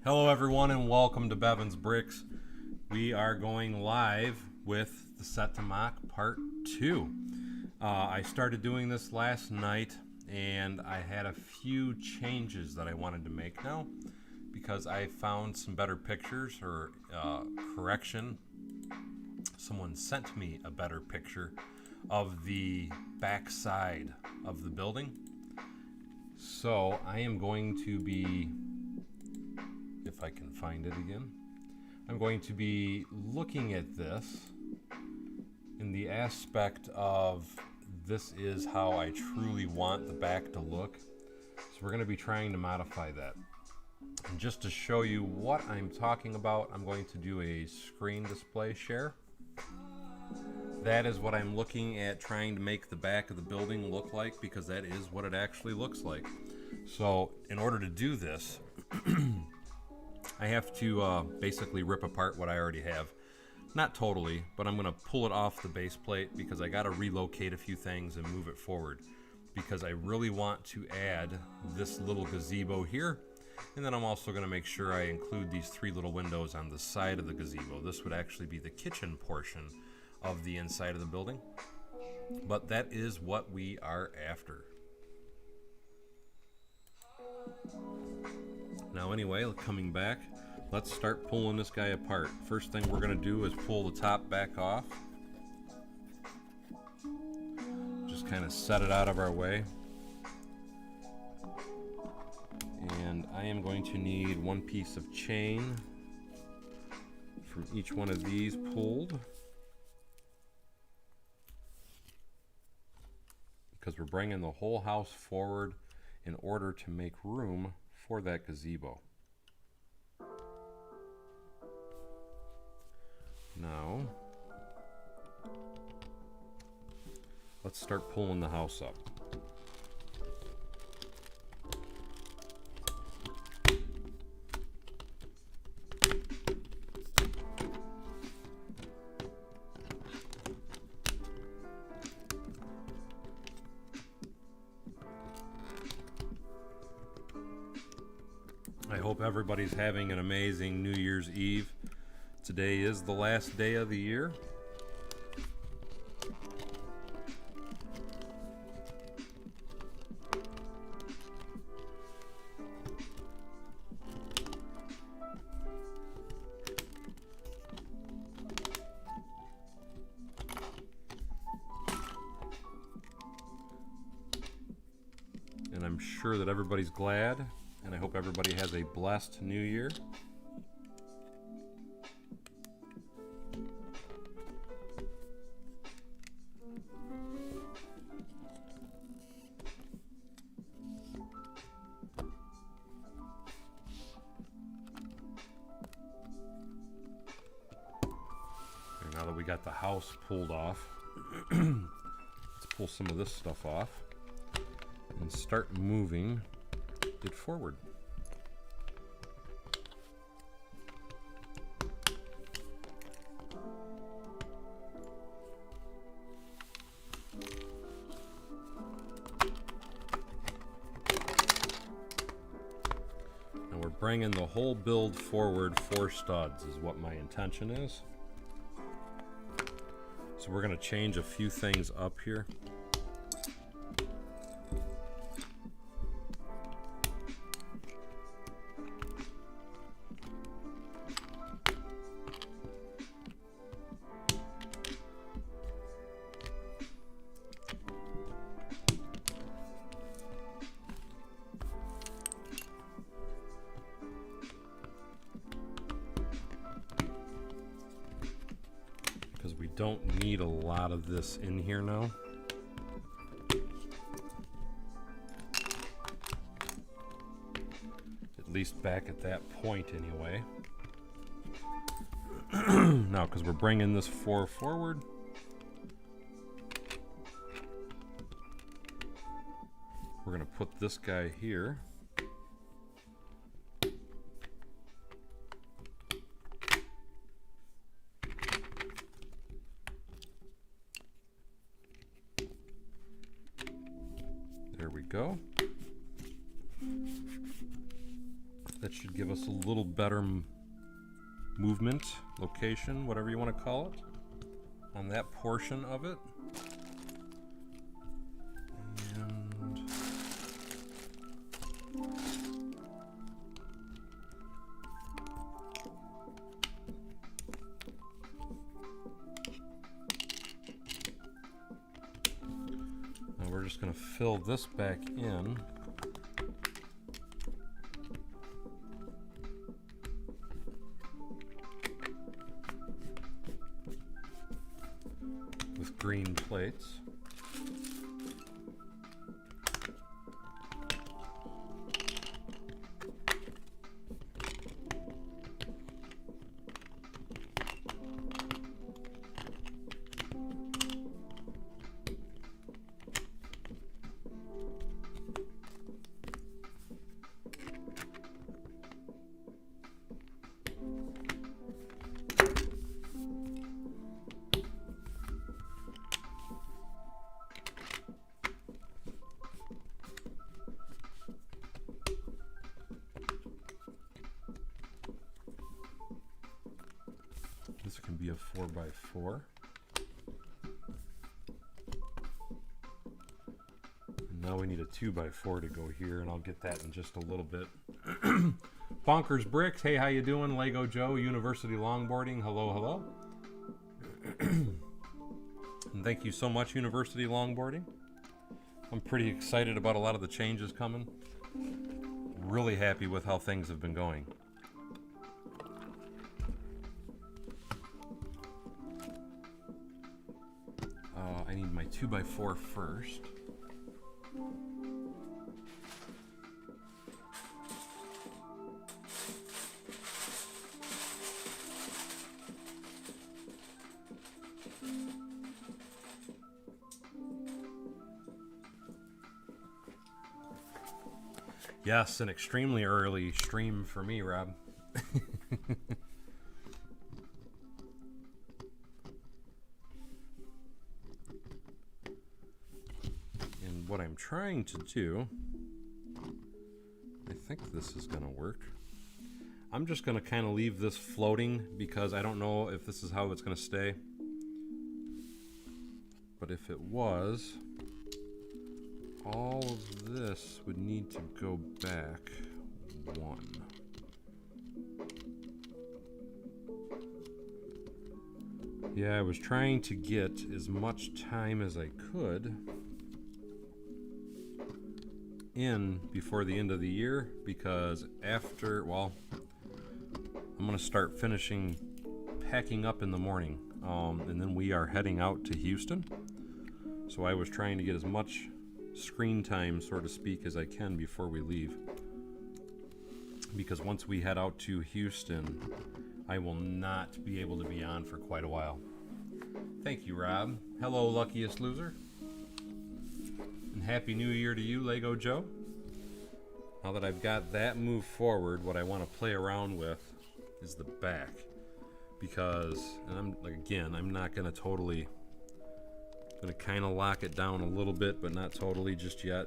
Hello everyone and welcome to Bevan's Bricks. We are going live with the Set2Moc Part 2. I started doing this last night and I had a few changes that I wanted to make now because I found some better pictures or correction. Someone sent me a better picture of the back side of the building. So I am going to be, if I can find it again, I'm going to be looking at this in the aspect of this is how I truly want the back to look. So we're going to be trying to modify that. And just to show you what I'm talking about, I'm going to do a screen display share. That is what I'm looking at trying to make the back of the building look like, because that is what it actually looks like. So in order to do this, I have to basically rip apart what I already have. Not totally, but I'm going to pull it off the base plate because I got to relocate a few things and move it forward, because I really want to add this little gazebo here. And then I'm also going to make sure I include these 3 little windows on the side of the gazebo. This would actually be the kitchen portion of the inside of the building. But that is what we are after. Now anyway, coming back, let's start pulling this guy apart. First thing we're going to do is pull the top back off. Just kind of set it out of our way. And I am going to need 1 piece of chain from each one of these pulled, because we're bringing the whole house forward in order to make room for that gazebo. Now, let's start pulling the house up. I hope everybody's having an amazing New Year's Eve. Today is the last day of the year. And I'm sure that everybody's glad. And I hope everybody has a blessed new year. And now that we got the house pulled off, let's pull some of this stuff off and start moving it forward. And we're bringing the whole build forward 4 studs is what my intention is. So we're going to change a few things up here. Because we don't need a lot of this in here now. At least back at that point anyway. Now, because we're bringing this 4 forward, we're going to put this guy here. There we go. That should give us a little better movement, location, whatever you want to call it, on that portion of it. And now we're just going to fill this back in. With green plates. This can be a 4x4. And now we need a 2x4 to go here, and I'll get that in just a little bit. Bonkers Bricks, hey, how you doing? Lego Joe, University Longboarding, hello, hello. And thank you so much, University Longboarding. I'm pretty excited about a lot of the changes coming. Really happy with how things have been going. I need my 2x4 first. Yes, an extremely early stream for me, Rob. And what I'm trying to do, I think this is going to work. I'm just going to kind of leave this floating because I don't know if this is how it's going to stay. But if it was, all of this would need to go back one. Yeah, I was trying to get as much time as I could in before the end of the year, because after, well, I'm going to start finishing packing up in the morning, and then we are heading out to Houston. So I was trying to get as much screen time, so to speak, as I can before we leave, because once we head out to Houston, I will not be able to be on for quite a while. Thank you, Rob. Hello, luckiest loser. And Happy New Year to you, Lego Joe. Now that I've got that moved forward, what I want to play around with is the back. Because, and I'm not going to totally, going to kind of lock it down a little bit, but not totally just yet.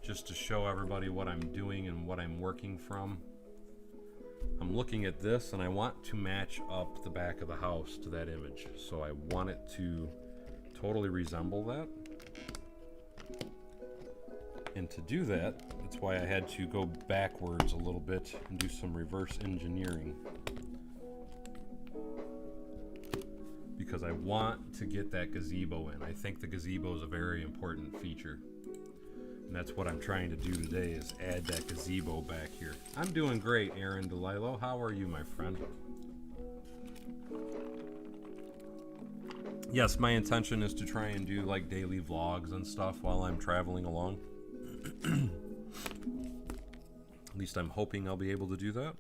Just to show everybody what I'm doing and what I'm working from. I'm looking at this and I want to match up the back of the house to that image. So I want it to totally resemble that. And to do that, that's why I had to go backwards a little bit and do some reverse engineering. Because I want to get that gazebo in. I think the gazebo is a very important feature. And that's what I'm trying to do today, is add that gazebo back here. I'm doing great, Aaron DeLilo. How are you, my friend? Yes, my intention is to try and do like daily vlogs and stuff while I'm traveling along. At least I'm hoping I'll be able to do that.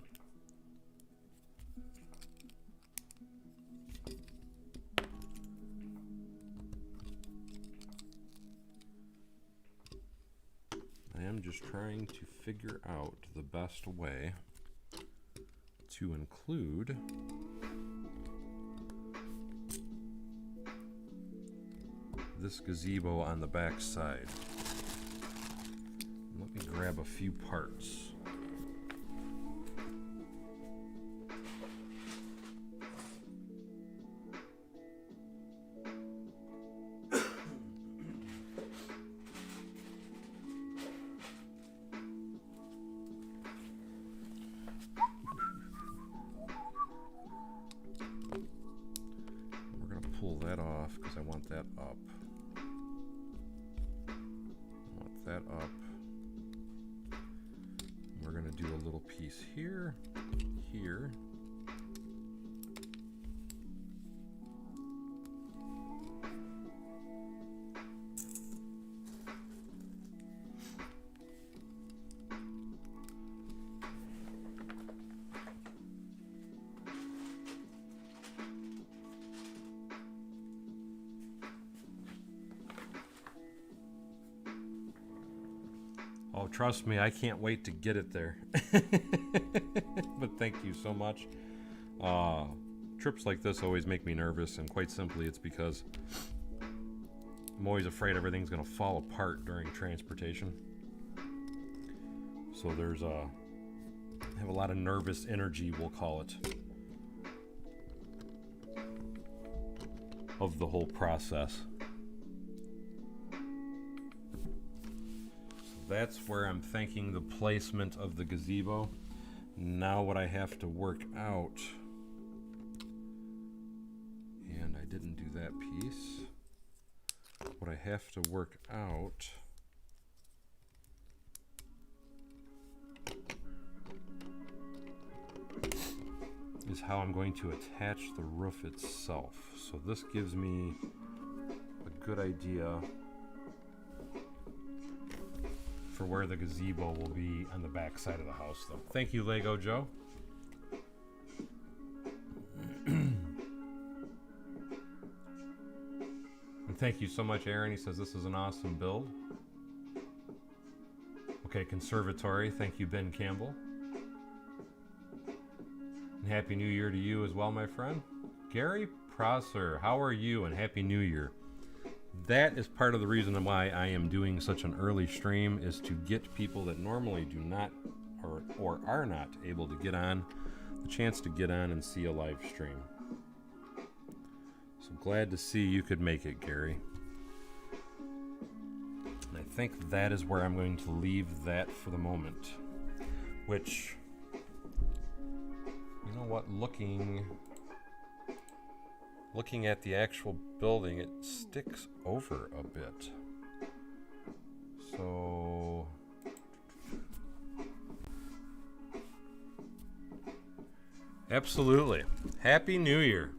I am just trying to figure out the best way to include this gazebo on the back side. Let me grab a few parts. that up. Want that up. We're going to do a little piece here, here. Oh, trust me, I can't wait to get it there. But thank you so much. Trips like this always make me nervous, and quite simply, it's because I'm always afraid everything's going to fall apart during transportation. So I have a lot of nervous energy, we'll call it, of the whole process. That's where I'm thinking the placement of the gazebo. Now what I have to work out, and I didn't do that piece, what I have to work out is how I'm going to attach the roof itself. So this gives me a good idea for where the gazebo will be on the back side of the house, though. Thank you, Lego Joe. And thank you so much, Aaron. He says this is an awesome build. Okay, conservatory. Thank you, Ben Campbell. And Happy New Year to you as well, my friend. Gary Prosser, how are you? And Happy New Year. That is part of the reason why I am doing such an early stream, is to get people that normally do not or are not able to get on the chance to get on and see a live stream. So glad to see you could make it, Gary. And I think that is where I'm going to leave that for the moment. Which, you know what, looking at the actual building, it sticks over a bit. So absolutely. Happy New Year.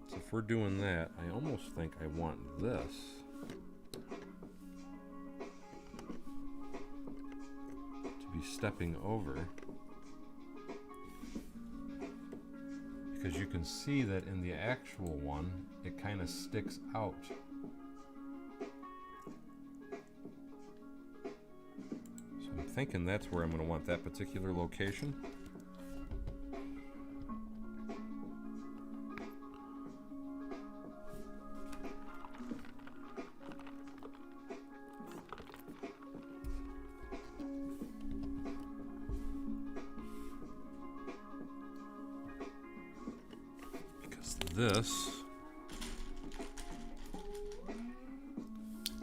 So if we're doing that, I almost think I want this to be stepping over. Because you can see that in the actual one, it kind of sticks out. So I'm thinking that's where I'm going to want that particular location. This,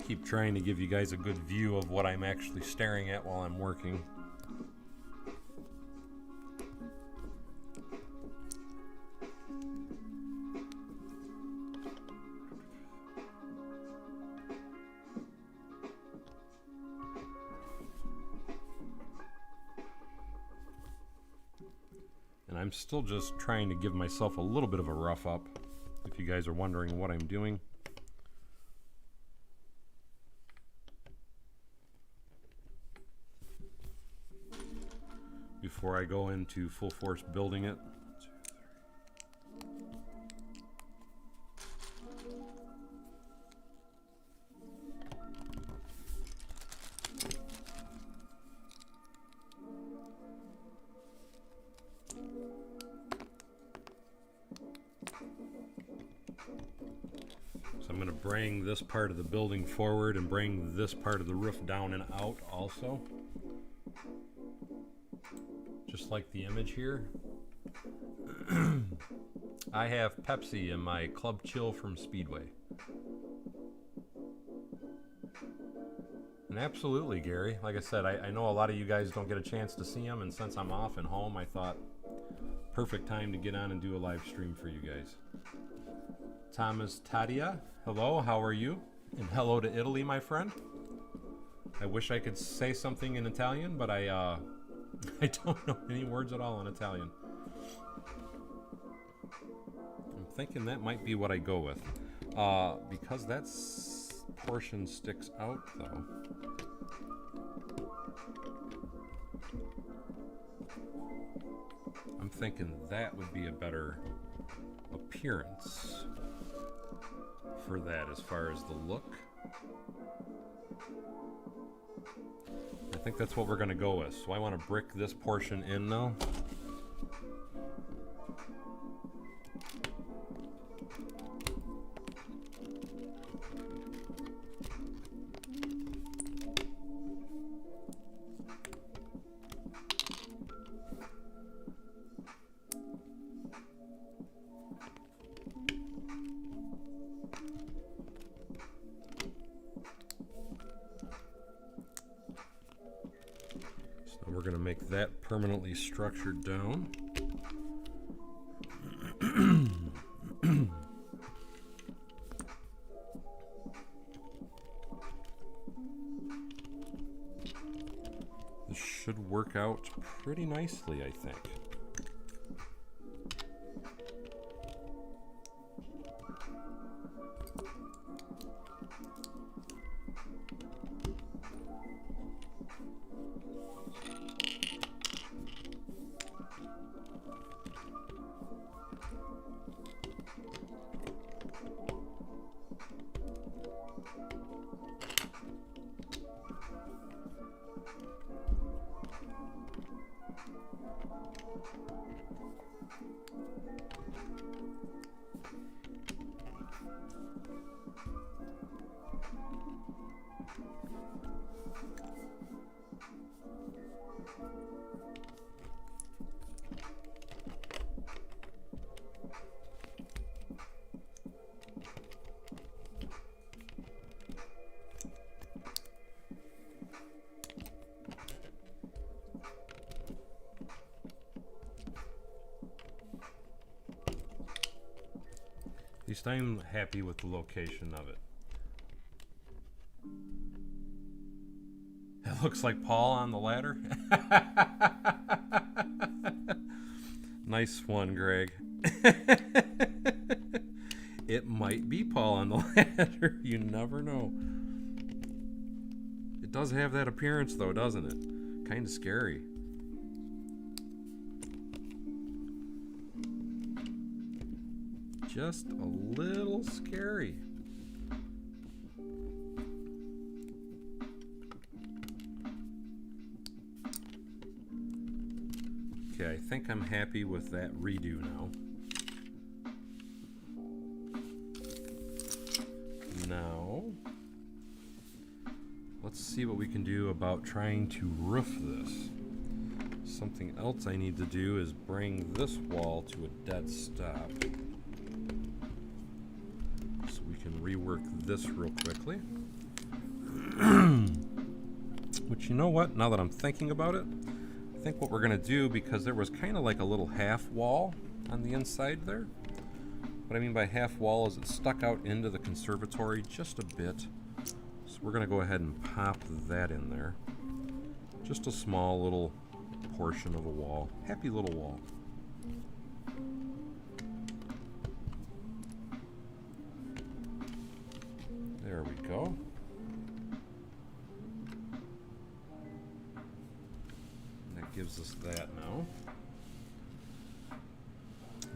keep trying to give you guys a good view of what I'm actually staring at while I'm working. And I'm still just trying to give myself a little bit of a rough up, if you guys are wondering what I'm doing. Before I go into full force building it. I'm going to bring this part of the building forward and bring this part of the roof down and out also. Just like the image here. I have Pepsi in my Club Chill from Speedway. And absolutely, Gary. Like I said, I know a lot of you guys don't get a chance to see them, and since I'm off and home, I thought perfect time to get on and do a live stream for you guys. Thomas Tadia, hello, how are you? And hello to Italy, my friend. I wish I could say something in Italian, but I I don't know any words at all in Italian. I'm thinking that might be what I go with. Because that portion sticks out, though. I'm thinking that would be a better appearance for that as far as the look. I think that's what we're going to go with. So I want to brick this portion in now. We're going to make that permanently structured down. This should work out pretty nicely, I think. At least I'm happy with the location of it. It looks like Paul on the ladder. Nice one, Greg. It might be Paul on the ladder. You never know. It does have that appearance, though, doesn't it? Kind of scary. Just a little scary. Okay, I think I'm happy with that redo now. Now, let's see what we can do about trying to roof this. Something else I need to do is bring this wall to a dead stop. Can rework this real quickly. Which, you know what, now that I'm thinking about it, I think what we're going to do, because there was kind of like a little half wall on the inside there. What I mean by half wall is it stuck out into the conservatory just a bit. So we're going to go ahead and pop that in there. Just a small little portion of a wall. Happy little wall. There we go. And that gives us that now.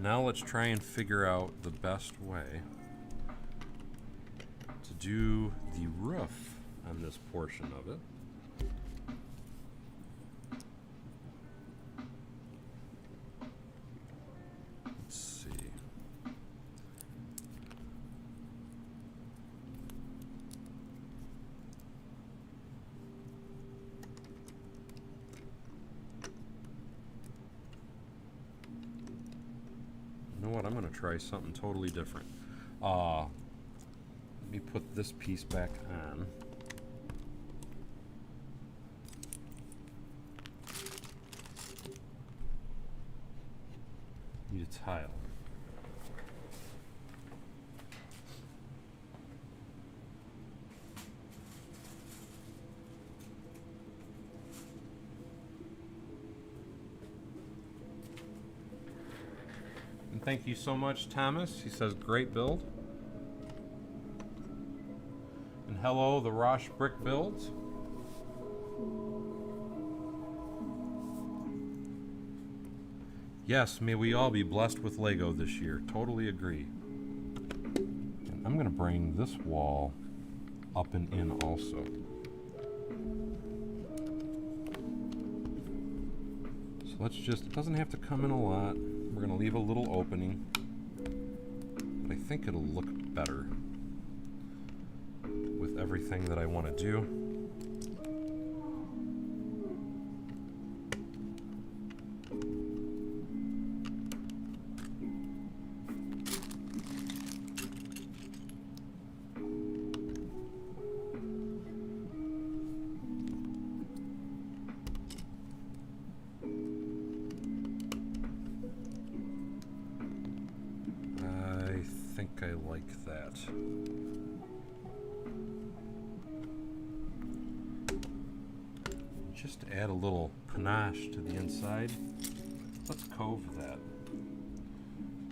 Now let's try and figure out the best way to do the roof on this portion of it. I'm going to try something totally different. Let me put this piece back on. Need a tile. Thank you so much, Thomas. He says, great build. And hello, the Rosh Brick Builds. Yes, may we all be blessed with Lego this year. Totally agree. And I'm going to bring this wall up and in also. So let's just, it doesn't have to come in a lot. We're going to leave a little opening. But I think it'll look better with everything that I want to do. I like that. Just to add a little panache to the inside, let's cove that.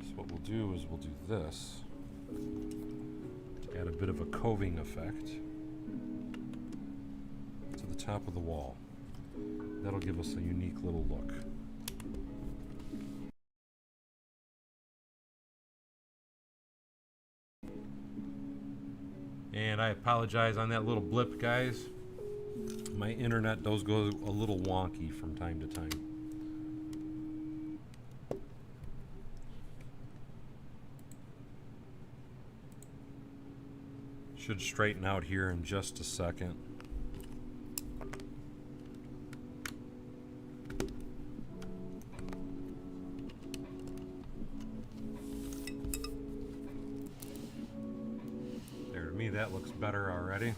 So what we'll do is we'll do this to add a bit of a coving effect to the top of the wall. That'll give us a unique little look. And I apologize on that little blip, guys. My internet does go a little wonky from time to time. Should straighten out here in just a second. That looks better already.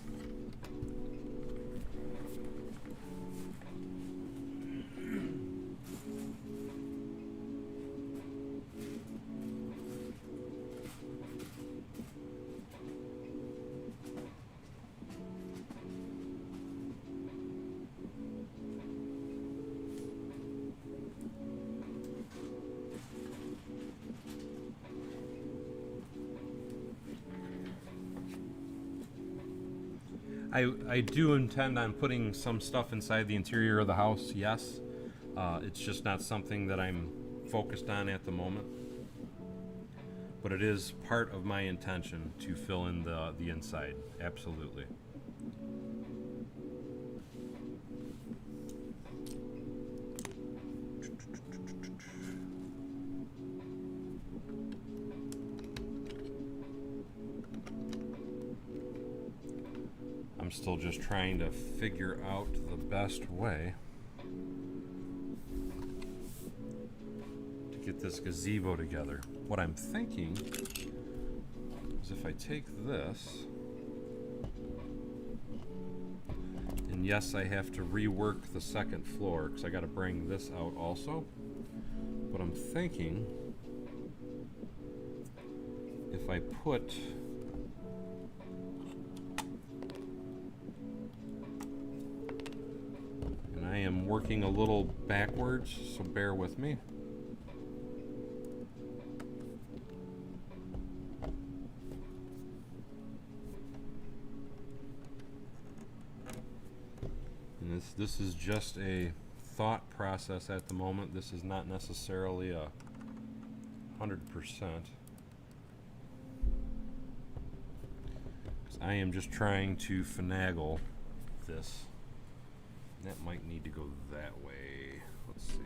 I do intend on putting some stuff inside the interior of the house, yes. It's just not something that I'm focused on at the moment. But it is part of my intention to fill in the inside, absolutely. I'm still just trying to figure out the best way to get this gazebo together. What I'm thinking is if I take this, and yes, I have to rework the second floor because I got to bring this out also, but I'm thinking if I put I am working a little backwards, so bear with me. And this is just a thought process at the moment. This is not necessarily 100%. I am just trying to finagle this. That might need to go that way. Let's see.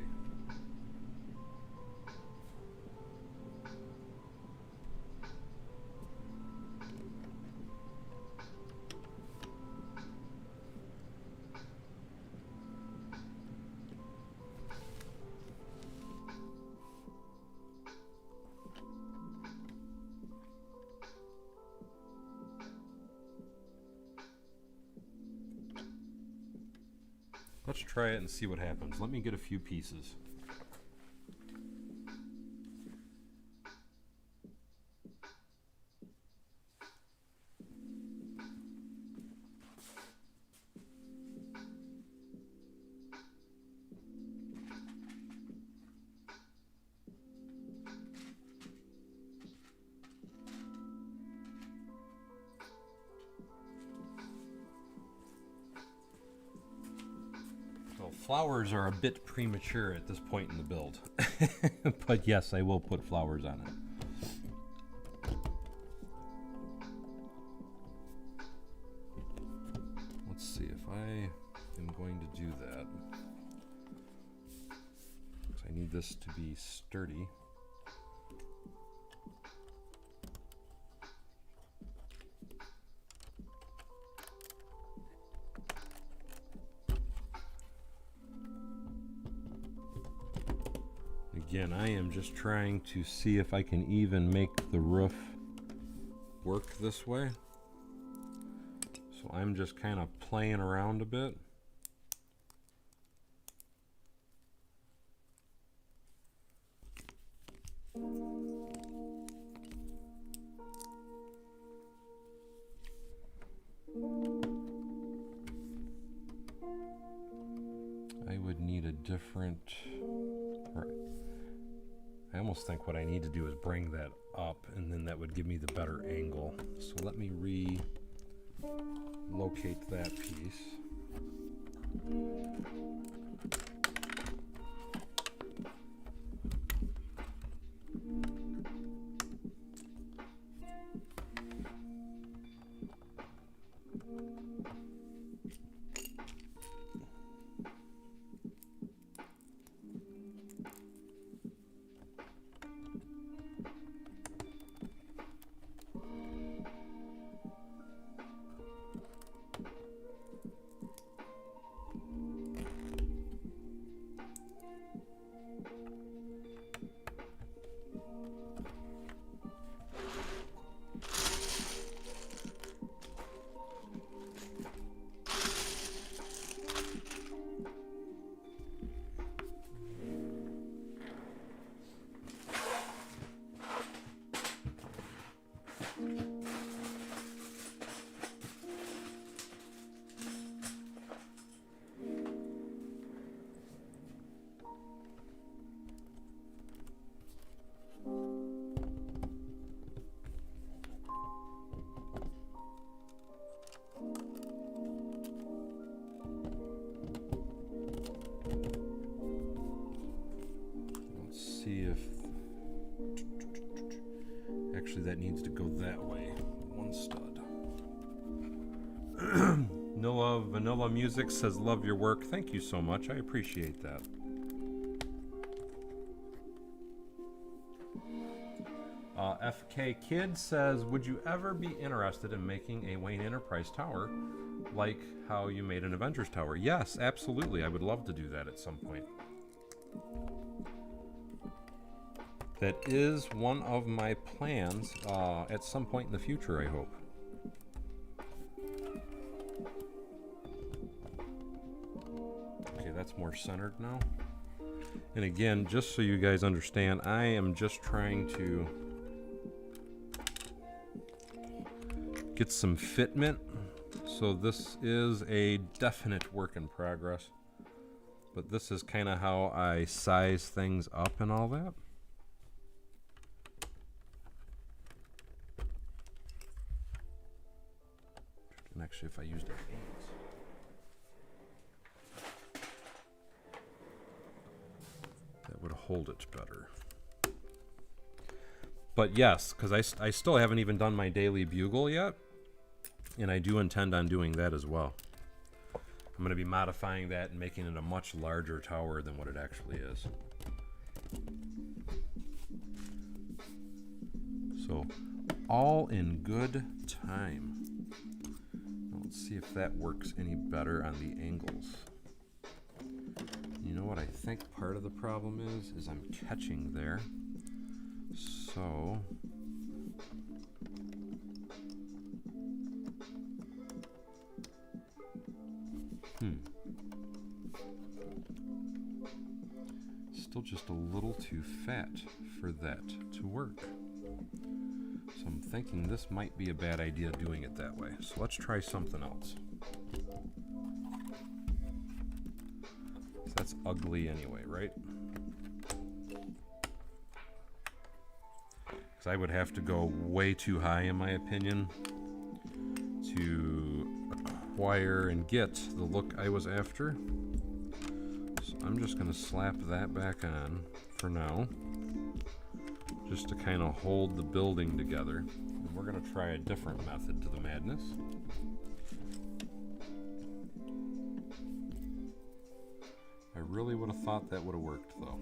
Let's try it and see what happens. Let me get a few pieces. flowers are a bit premature at this point in the build. But yes, I will put flowers on it. Let's see if I am going to do that. Because I need this to be sturdy. Again, I am just trying to see if I can even make the roof work this way. So I'm just kind of playing around a bit. I would need a different... I almost think what I need to do is bring that up, and then that would give me the better angle. So let me relocate that piece. See if actually that needs to go that way. One stud. Noah Vanilla Music says, love your work. Thank you so much. I appreciate that. FK Kid says, would you ever be interested in making a Wayne Enterprise tower like how you made an Avengers tower? Yes, absolutely. I would love to do that at some point. That is one of my plans at some point in the future, I hope. Okay, that's more centered now. And again, just so you guys understand, I am just trying to get some fitment. So this is a definite work in progress. But this is kind of how I size things up and all that. And actually, if I used a base, that would hold it better. But yes, because I still haven't even done my daily bugle yet, and I do intend on doing that as well. I'm going to be modifying that and making it a much larger tower than what it actually is. So, all in good time. Let's see if that works any better on the angles. You know what I think part of the problem is I'm catching there. So still just a little too fat for that to work. So I'm thinking this might be a bad idea doing it that way. So let's try something else. So that's ugly anyway, right? Because I would have to go way too high, in my opinion, to acquire and get the look I was after. So I'm just going to slap that back on for now, just to kind of hold the building together. And we're going to try a different method to the madness. I really would have thought that would have worked though.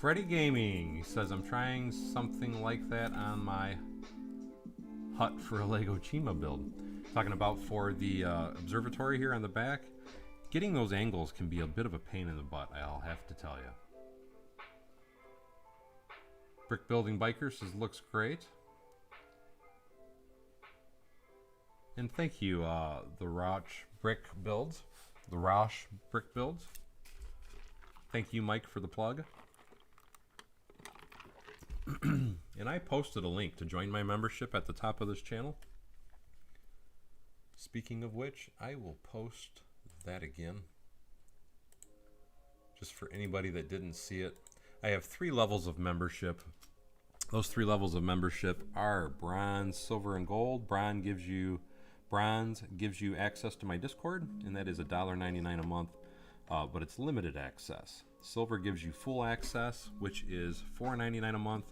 Freddy Gaming, he says, I'm trying something like that on my hut for a Lego Chima build. Talking about for the observatory here on the back. Getting those angles can be a bit of a pain in the butt, I'll have to tell you. Brick Building Biker says, looks great. And thank you, the Roche Brick Builds. The Roche Brick Builds. Thank you, Mike, for the plug. And I posted a link to join my membership at the top of this channel. Speaking of which, I will post that again, just for anybody that didn't see it. I have 3 levels of membership. Those 3 levels of membership are bronze, silver, and gold. Bronze gives you access to my Discord, and that is $1.99 a month, but it's limited access. Silver gives you full access, which is $4.99 a month,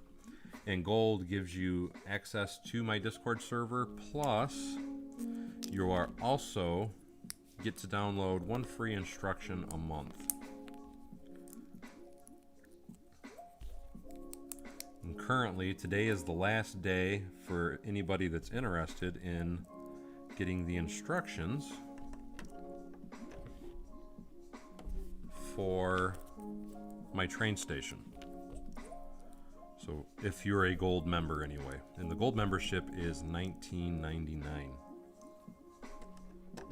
and gold gives you access to my Discord server, plus you are also get to download 1 free instruction a month. And currently, today is the last day for anybody that's interested in getting the instructions for my train station. So if you're a gold member anyway, and the gold membership is $19.99.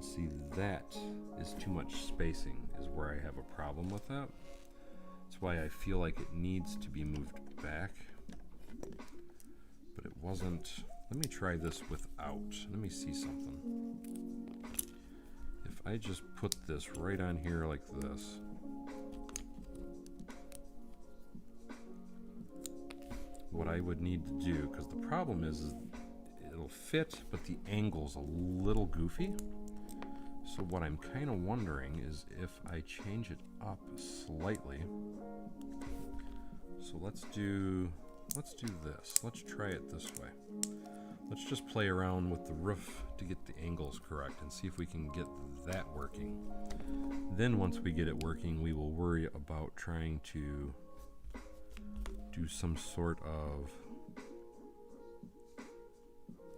See, that is too much spacing is where I have a problem with that. That's why I feel like it needs to be moved back. But it wasn't. Let me try this without. Let me see something. If I just put this right on here like this. What I would need to do, because the problem is it'll fit, but the angle's a little goofy. So what I'm kind of wondering is if I change it up slightly. So let's do this. Let's try it this way. Let's just play around with the roof to get the angles correct and see if we can get that working. Then once we get it working, we will worry about trying to do some sort of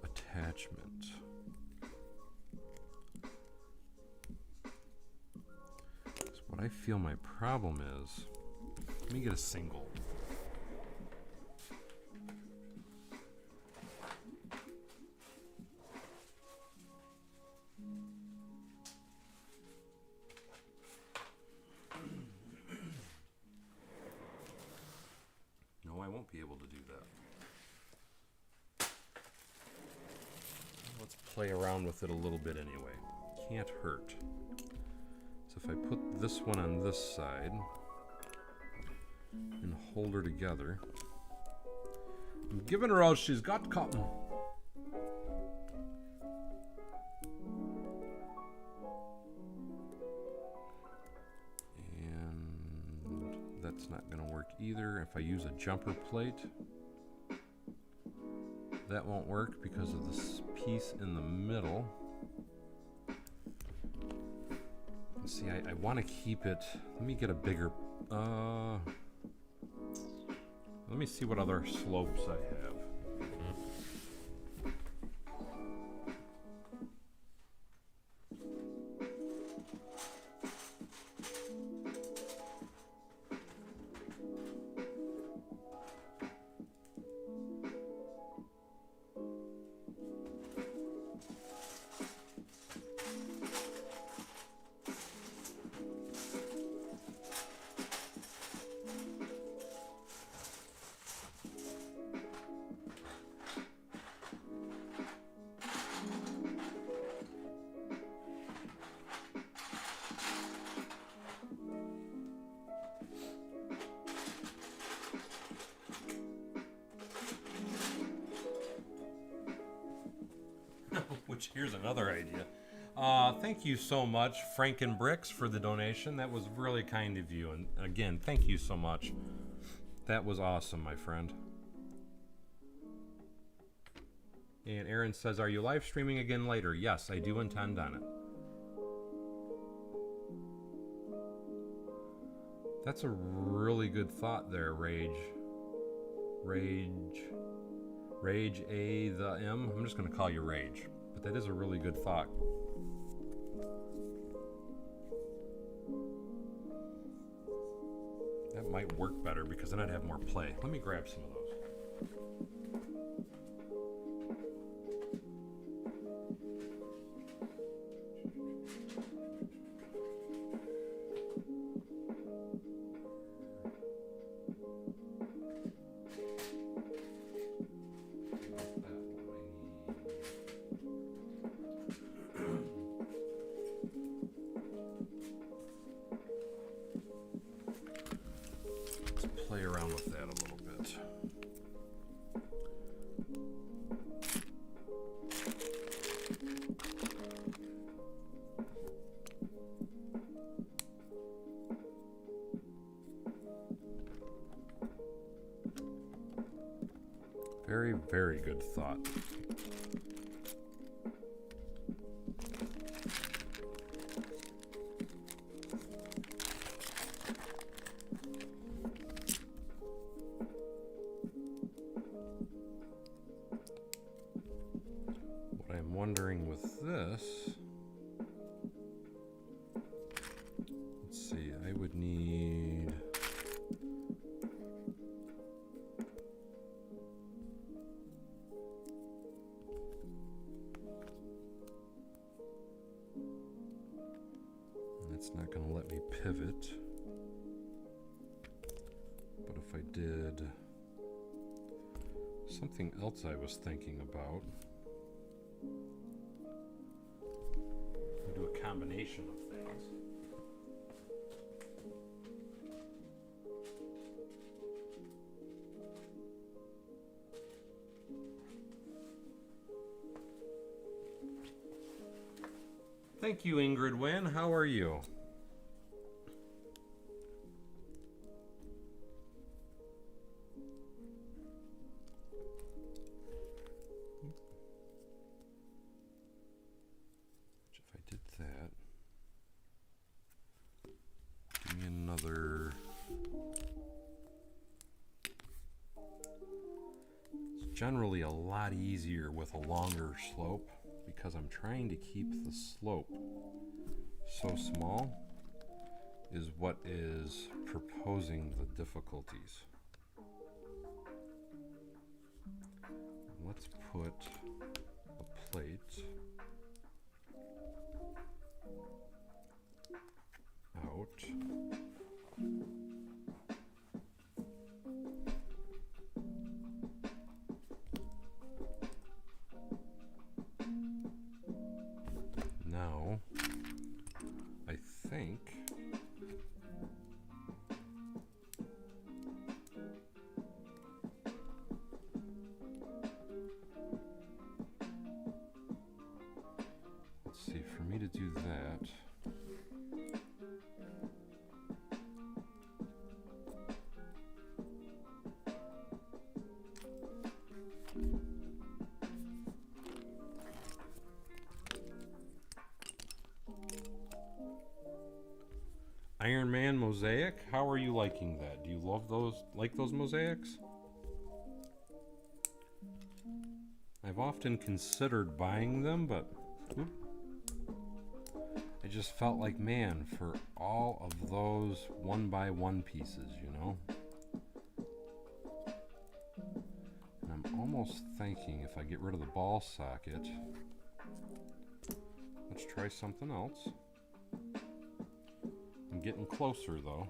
attachment. So what I feel my problem is, let me get a single. No, I won't be able to do that. Let's play around with it a little bit anyway. Can't hurt. So if I put this one on this side and hold her together, I'm giving her all she's got, Cotton. And that's not going to work either. If I use a jumper plate, that won't work because of this piece in the middle. See, I want to keep it. Let me get a bigger. Let me see what other slopes I have. Which, here's another idea. Thank you so much, Franken Bricks, for the donation. That was really kind of you. And again, thank you so much. That was awesome, my friend. And Aaron says, are you live streaming again later? Yes, I do intend on it. That's a really good thought there, Rage A the M. I'm just going to call you Rage. But that is a really good thought. That might work better because then I'd have more play. Let me grab some of those. Play around with that a little bit. Very, very good thought. Wondering with this, let's see, I would need that's not going to let me pivot, but if I did something else I was thinking about, do a combination of things. Thank you, Ingrid Wynn. How are you? Generally a lot easier with a longer slope because I'm trying to keep the slope so small is what is proposing the difficulties. Let's put a plate out. Now, I think let's see, for me to do that, Iron Man mosaic, how are you liking that? Do you love those, like those mosaics? I've often considered buying them, but I just felt like, man, for all of those 1x1 pieces, you know? And I'm almost thinking if I get rid of the ball socket, let's try something else. I'm getting closer though.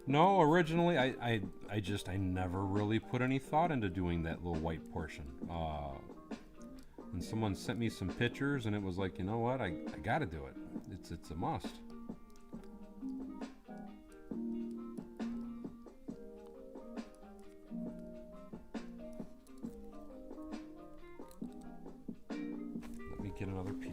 No, originally I never really put any thought into doing that little white portion. And someone sent me some pictures, and it was like, you know what? I gotta do it. It's a must. Let me get another piece.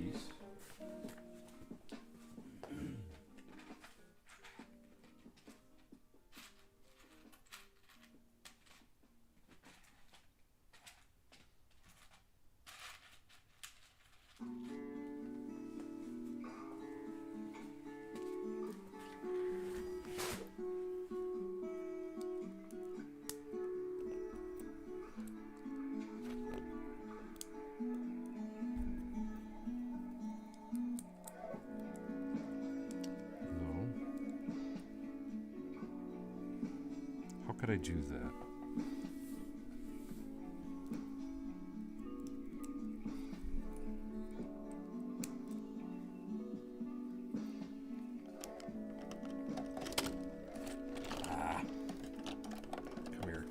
How could I do that? Come here.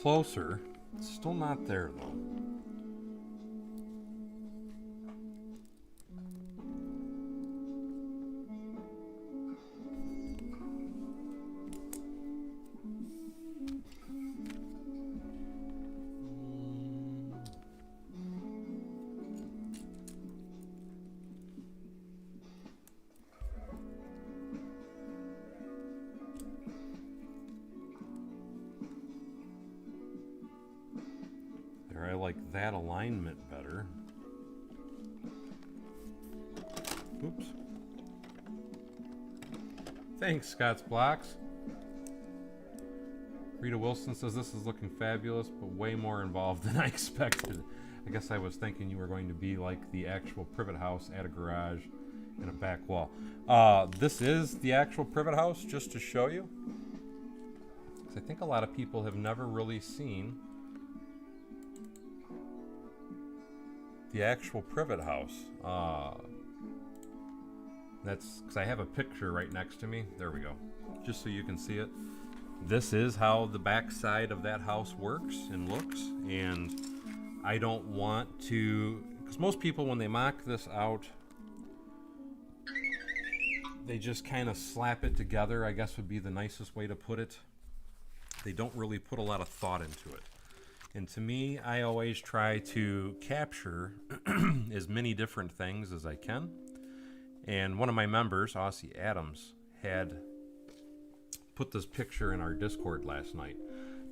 Closer. It's still not there though. I like that alignment better. Oops. Thanks, Scott's Blocks. Rita Wilson says this is looking fabulous, but way more involved than I expected. I guess I was thinking you were going to be like the actual privet house, add a garage and a back wall. This is the actual privet house, just to show you. I think a lot of people have never really seen the actual privet house. That's because I have a picture right next to me. There we go. Just so you can see it. This is how the back side of that house works and looks. And I don't want to, because most people when they mock this out, they just kind of slap it together, I guess would be the nicest way to put it. They don't really put a lot of thought into it. And to me, I always try to capture as many different things as I can. And one of my members, Aussie Adams, had put this picture in our Discord last night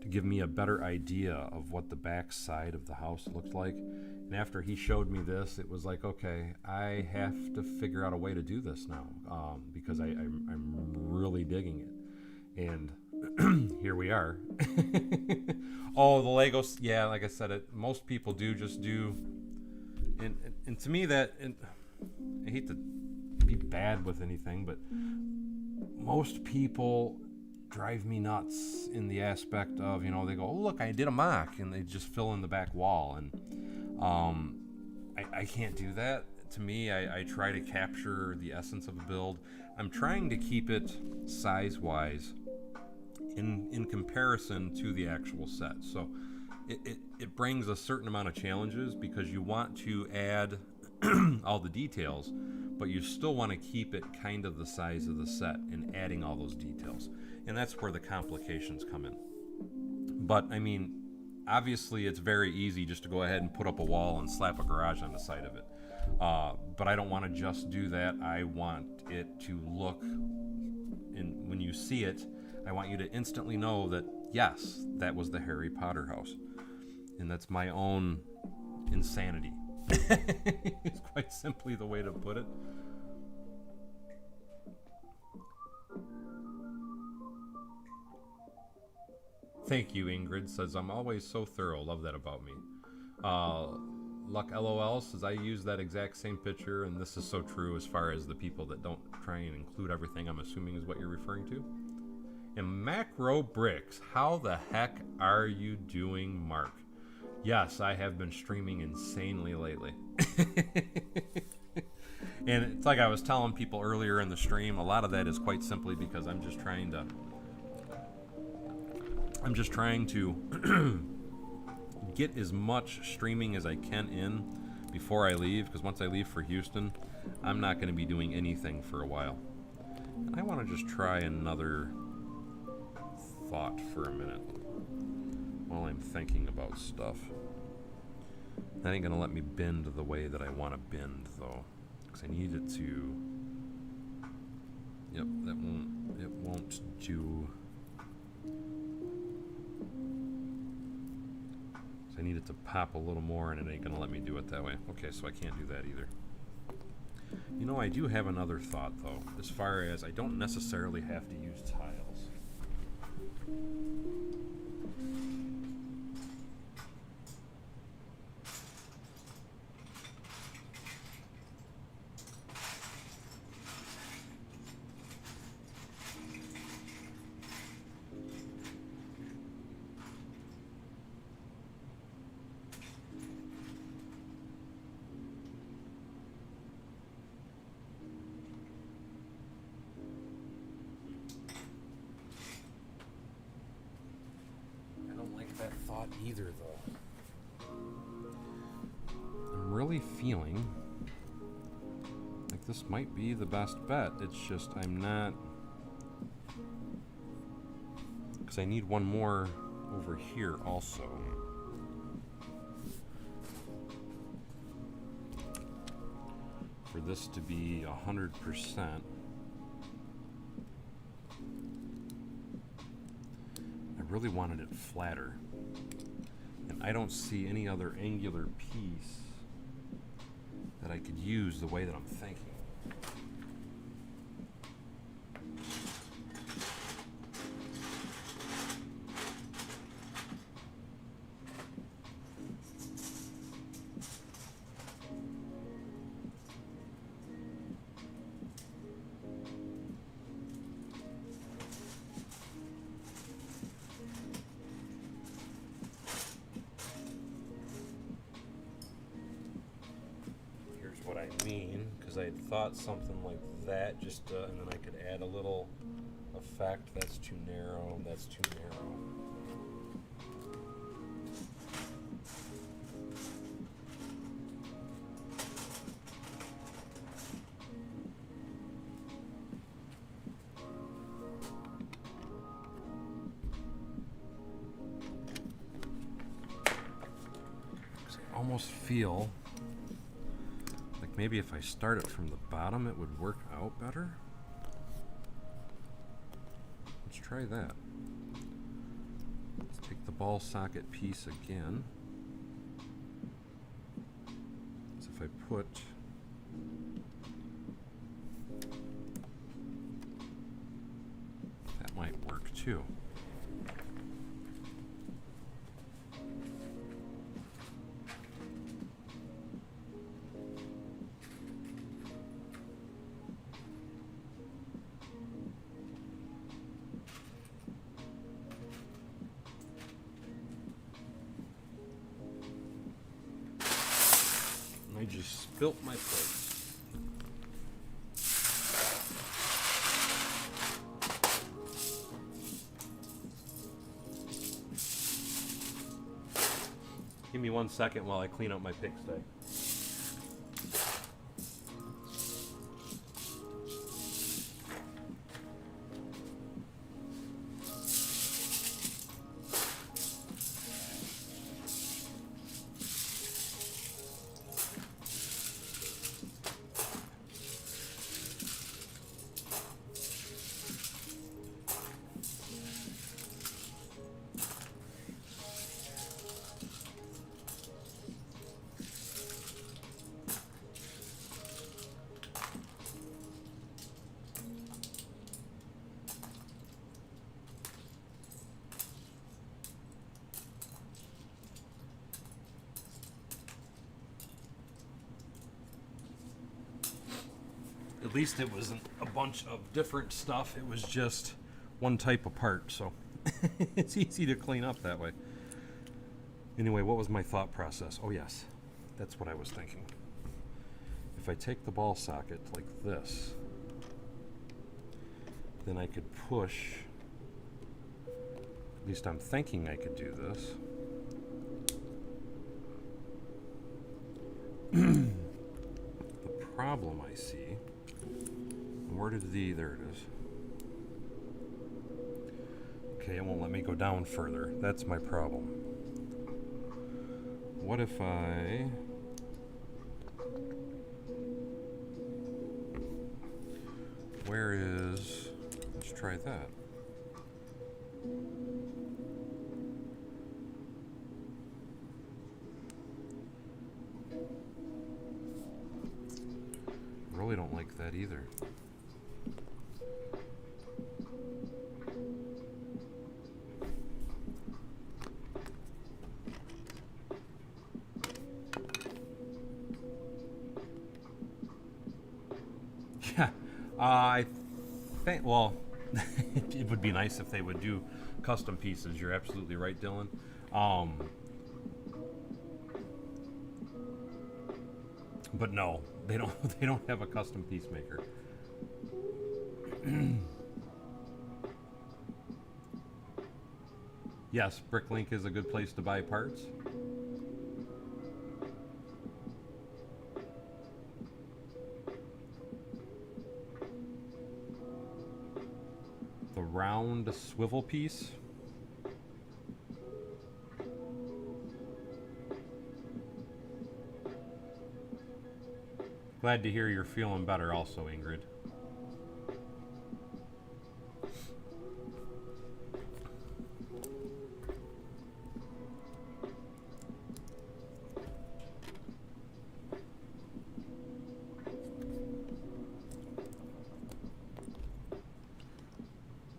to give me a better idea of what the back side of the house looked like. And after he showed me this, it was like, okay, I have to figure out a way to do this now, because I'm really digging it. And here we are. Oh, the Legos. Yeah, like I said, most people do just do. And to me, that, and I hate to be bad with anything, but most people drive me nuts in the aspect of, you know, they go, oh, look, I did a mock, and they just fill in the back wall. And I can't do that. To me, I try to capture the essence of a build. I'm trying to keep it size-wise in comparison to the actual set. So it brings a certain amount of challenges because you want to add all the details, but you still want to keep it kind of the size of the set and adding all those details. And that's where the complications come in. But I mean, obviously it's very easy just to go ahead and put up a wall and slap a garage on the side of it. But I don't want to just do that. I want it to look, and when you see it, I want you to instantly know that, yes, that was the Harry Potter house. And that's my own insanity. It's quite simply the way to put it. Thank you, Ingrid. Says, I'm always so thorough. Love that about me. Luck LOL says, I use that exact same picture, and this is so true as far as the people that don't try and include everything, I'm assuming is what you're referring to. And Macro Bricks, how the heck are you doing, Mark? Yes, I have been streaming insanely lately. And it's like I was telling people earlier in the stream, a lot of that is quite simply because I'm just trying to get as much streaming as I can in before I leave, because once I leave for Houston, I'm not going to be doing anything for a while. And I want to just try another thought for a minute while I'm thinking about stuff. That ain't going to let me bend the way that I want to bend, though, because I need it to... Yep, it won't do... I need it to pop a little more, and it ain't going to let me do it that way. Okay, so I can't do that either. You know, I do have another thought, though, as far as I don't necessarily have to use tiles. Either, though. I'm really feeling like this might be the best bet. It's just I'm not, because I need one more over here also. For this to be 100%. I really wanted it flatter. I don't see any other angular piece that I could use the way that I'm thinking. I had thought something like that, just and then I could add a little effect. That's too narrow. That's too narrow. I almost feel maybe if I start it from the bottom, it would work out better. Let's try that. Let's take the ball socket piece again. So if I put that might work too. I just spilt my plate. Give me 1 second while I clean up my pigsty. At least it wasn't a bunch of different stuff. It was just one type of part, so it's easy to clean up that way. Anyway, what was my thought process? Oh yes, that's what I was thinking. If I take the ball socket like this, then I could push, at least I'm thinking I could do this. The problem I see, where did there it is. Okay, it won't let me go down further. That's my problem. What if where is, let's try that. Really don't like that either. Yeah, I think, well, it would be nice if they would do custom pieces. You're absolutely right, Dylan. But no, they don't. They don't have a custom piece maker. Yes, Bricklink is a good place to buy parts. The round swivel piece. Glad to hear you're feeling better also, Ingrid.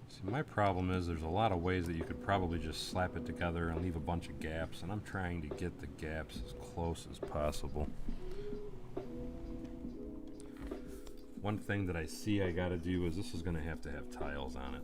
See, my problem is there's a lot of ways that you could probably just slap it together and leave a bunch of gaps, and I'm trying to get the gaps as close as possible. One thing that I see I gotta do is this is gonna have to have tiles on it.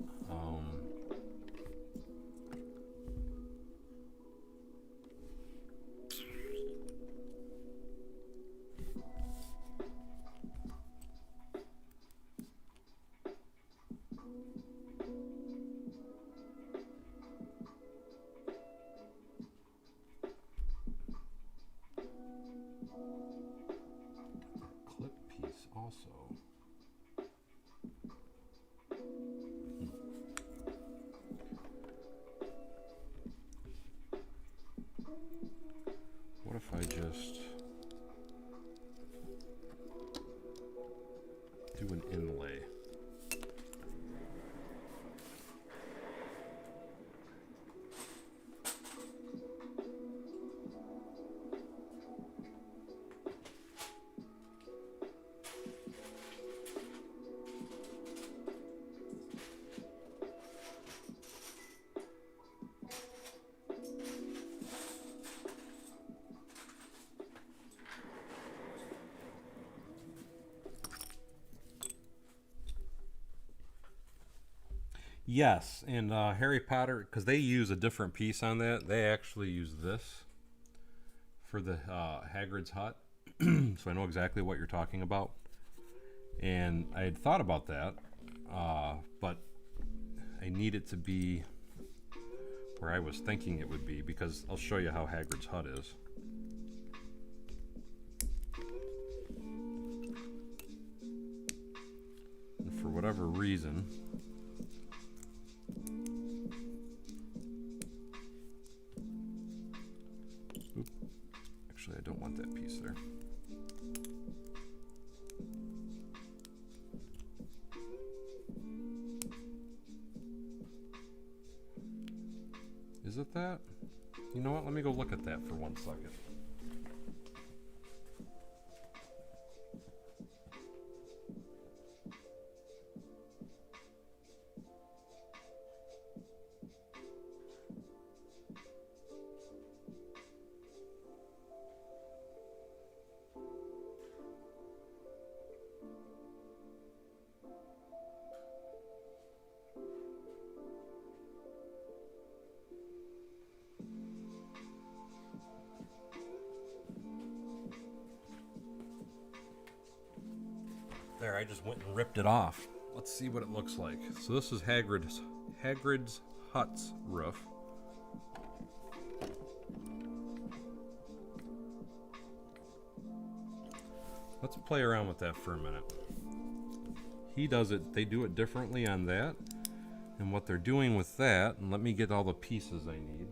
Clip piece also. What if I just do an inlay? Yes, and Harry Potter, because they use a different piece on that. They actually use this for the Hagrid's hut, so I know exactly what you're talking about. And I had thought about that, but I need it to be where I was thinking it would be, because I'll show you how Hagrid's hut is. And for whatever reason, actually I don't want that piece there. Is it that? You know what? Let me go look at that for 1 second. I just went and ripped it off. Let's see what it looks like. So this is Hagrid's hut's roof. Let's play around with that for a minute. He does it, they do it differently on that. And what they're doing with that, and let me get all the pieces I need.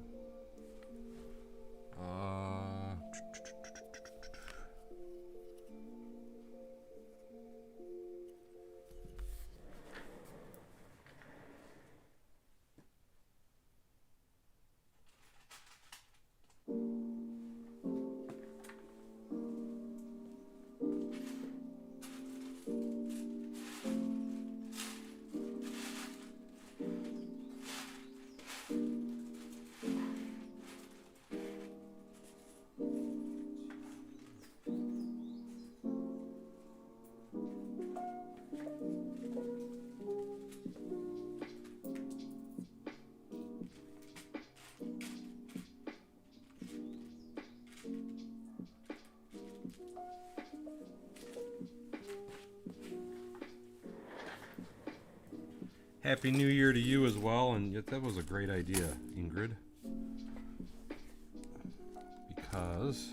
Happy New Year to you as well, and yet that was a great idea, Ingrid. Because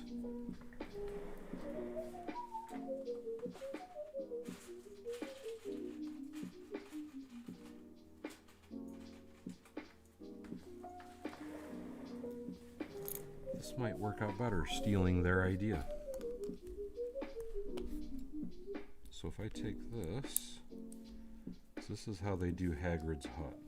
this might work out better, stealing their idea. So if I take this, this is how they do Hagrid's hut.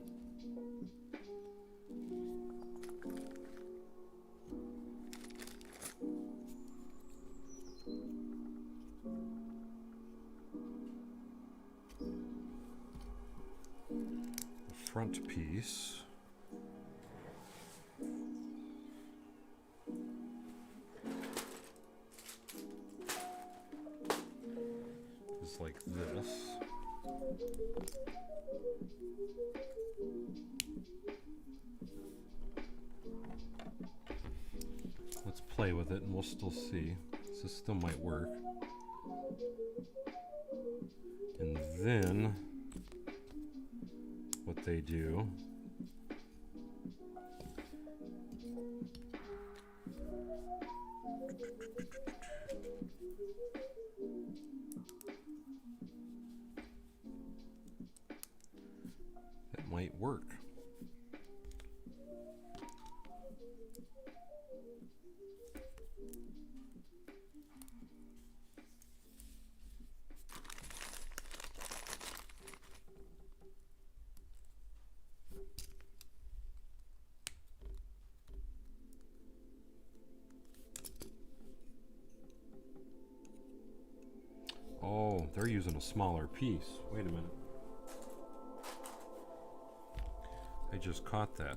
The front piece is like this. Let's play with it and we'll still see. This still might work. And then what they do that might work. Oh, they're using a smaller piece. Wait a minute. I just caught that.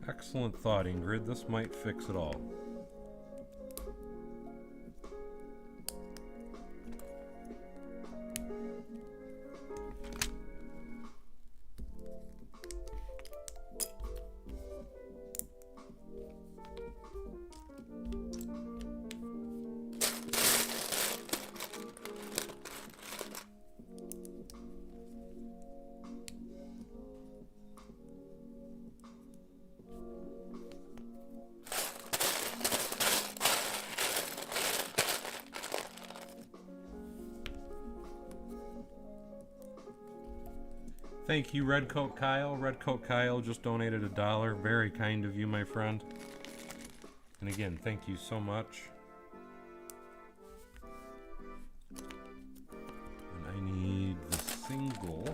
Excellent thought, Ingrid. This might fix it all. Thank you, Redcoat Kyle. Redcoat Kyle just donated $1. Very kind of you, my friend. And again, thank you so much. And I need the single.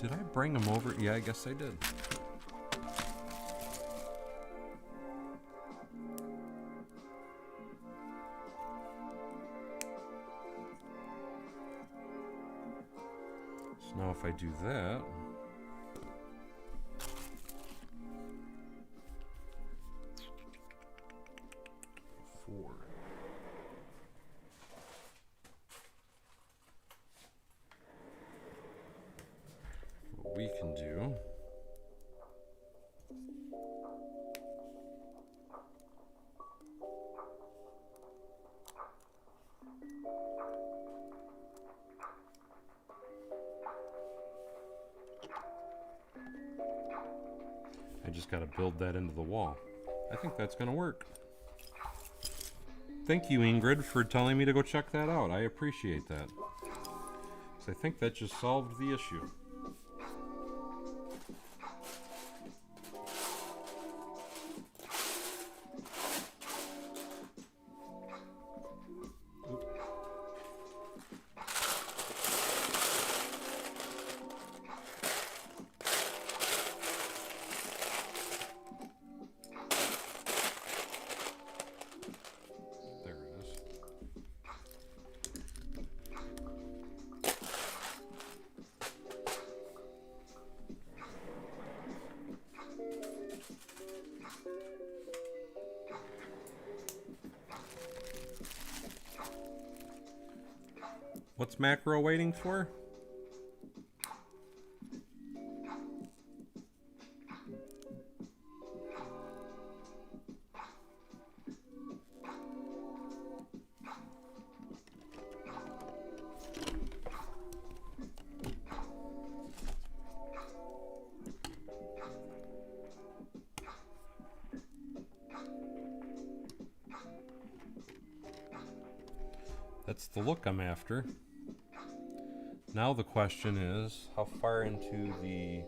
Did I bring them over? Yeah, I guess I did. So now if I do that, what we can do I just got to build that into the wall. I think that's going to work. Thank you, Ingrid, for telling me to go check that out. I appreciate that. So I think that just solved the issue. What's macro waiting for? That's the look I'm after. Now the question is, how far into the...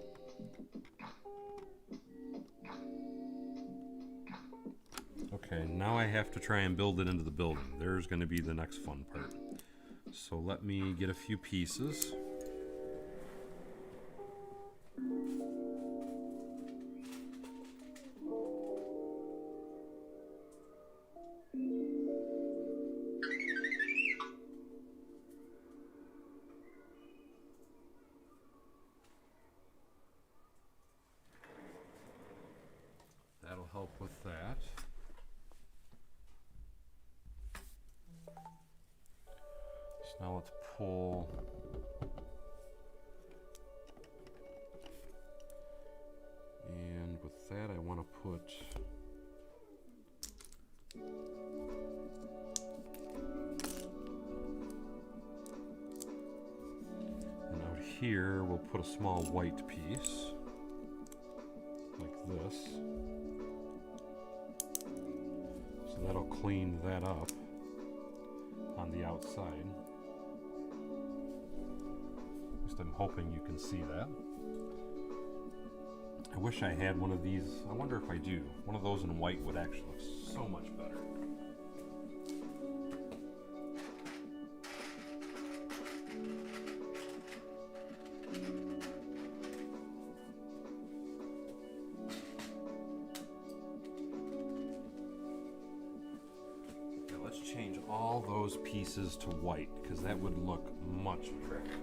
Okay, now I have to try and build it into the building. There's going to be the next fun part. So let me get a few pieces. That'll help with that. So now let's pull. And with that, I want to put and out here we'll put a small white piece like this. So that'll clean that up on the outside. At least I'm hoping you can see that. I wish I had one of these. I wonder if I do. One of those in white would actually look so much better. Okay, let's change all those pieces to white because that would look much attractive.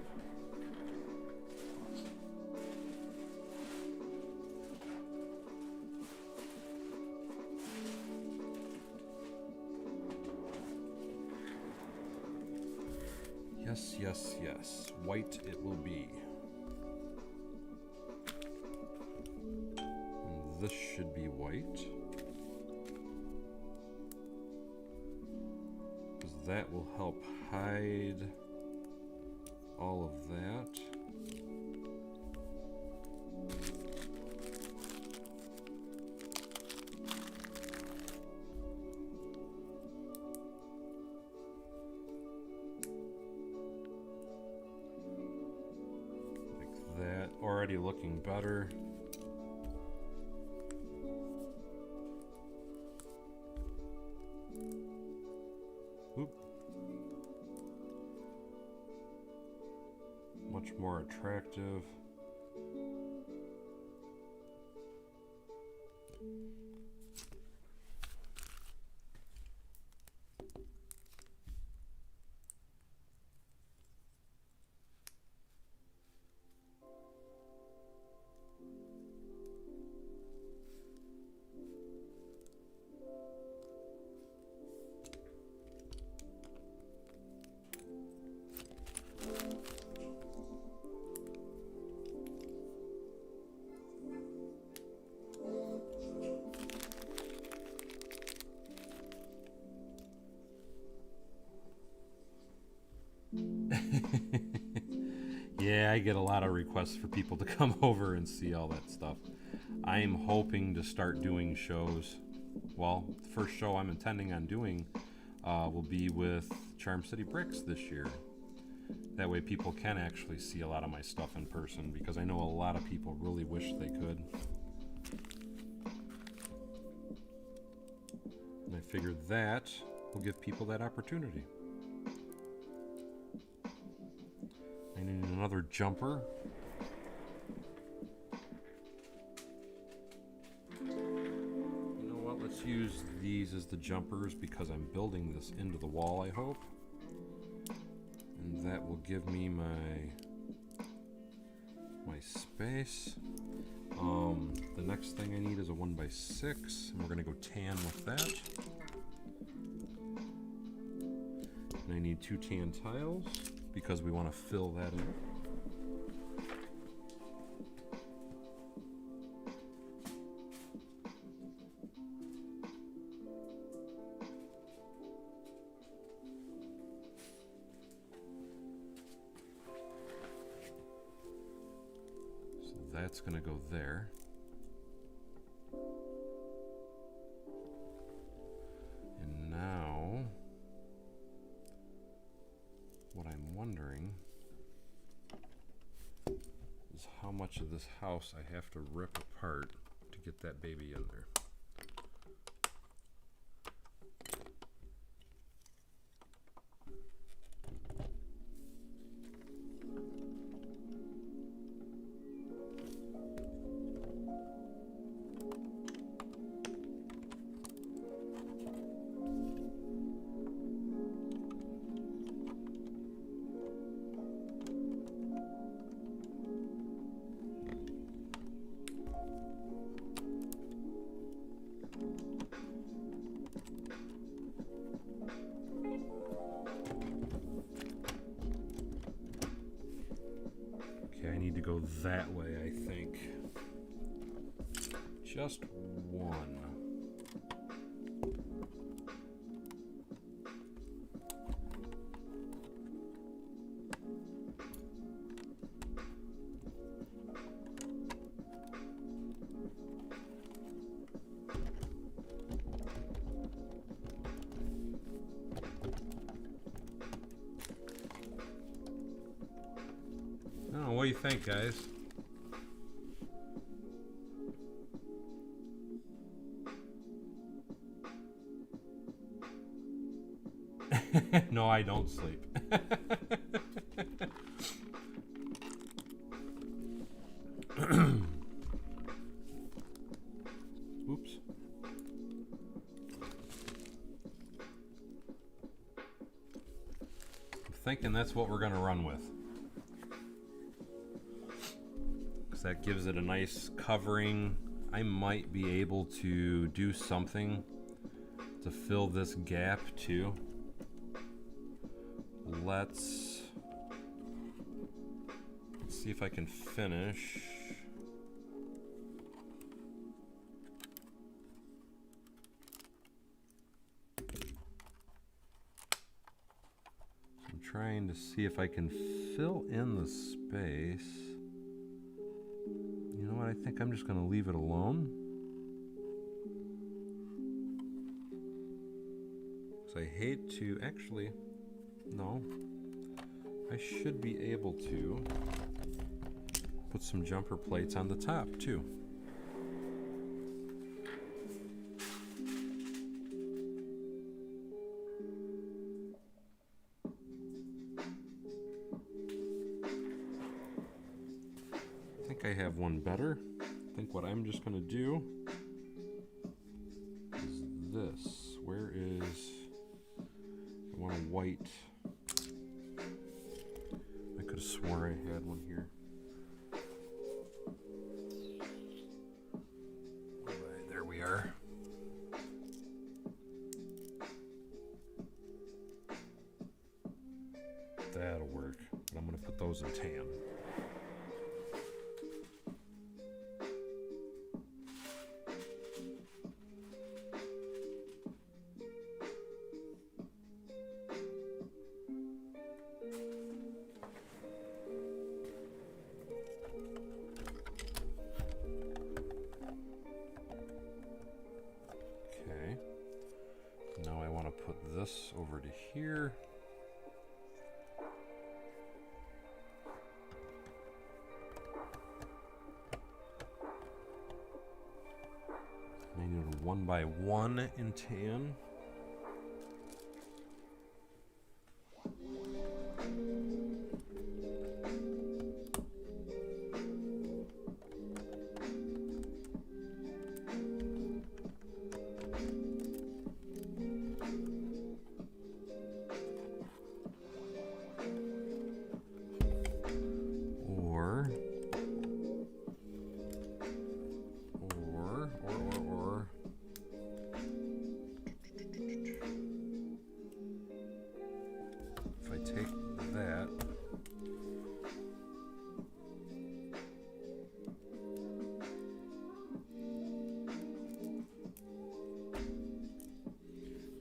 Yes, yes, yes. White it will be. And this should be white. Because that will help hide all of that. Already looking better. Oop. Much more attractive. Yeah, I get a lot of requests for people to come over and see all that stuff. I'm hoping to start doing shows. Well, the first show I'm intending on doing will be with Charm City Bricks this year. That way people can actually see a lot of my stuff in person, because I know a lot of people really wish they could. And I figured that will give people that opportunity. I need another jumper. You know what? Let's use these as the jumpers because I'm building this into the wall, I hope. And that will give me my space. The next thing I need is a 1x6, and we're going to go tan with that. And I need 2 tan tiles because we want to fill that in. So that's going to go there. And now, what I'm wondering is how much of this house I have to rip apart to get that baby in there. I need to go that way, I think. Just one. Oh, what do you think, guys? No, I don't sleep. Oops. I'm thinking that's what we're going to run with. Because that gives it a nice covering. I might be able to do something to fill this gap too. Let's see if I can finish. I'm trying to see if I can fill in the space. You know what? I think I'm just going to leave it alone. Because I hate to actually. No, I should be able to put some jumper plates on the top too. I think I have one better. I think what I'm just going to do is this. Where is, I want a white. I could have swore I had one here. Alright, there we are. That'll work. But I'm going to put those in tan. Now I want to put this over to here. I need a 1x1 in tan.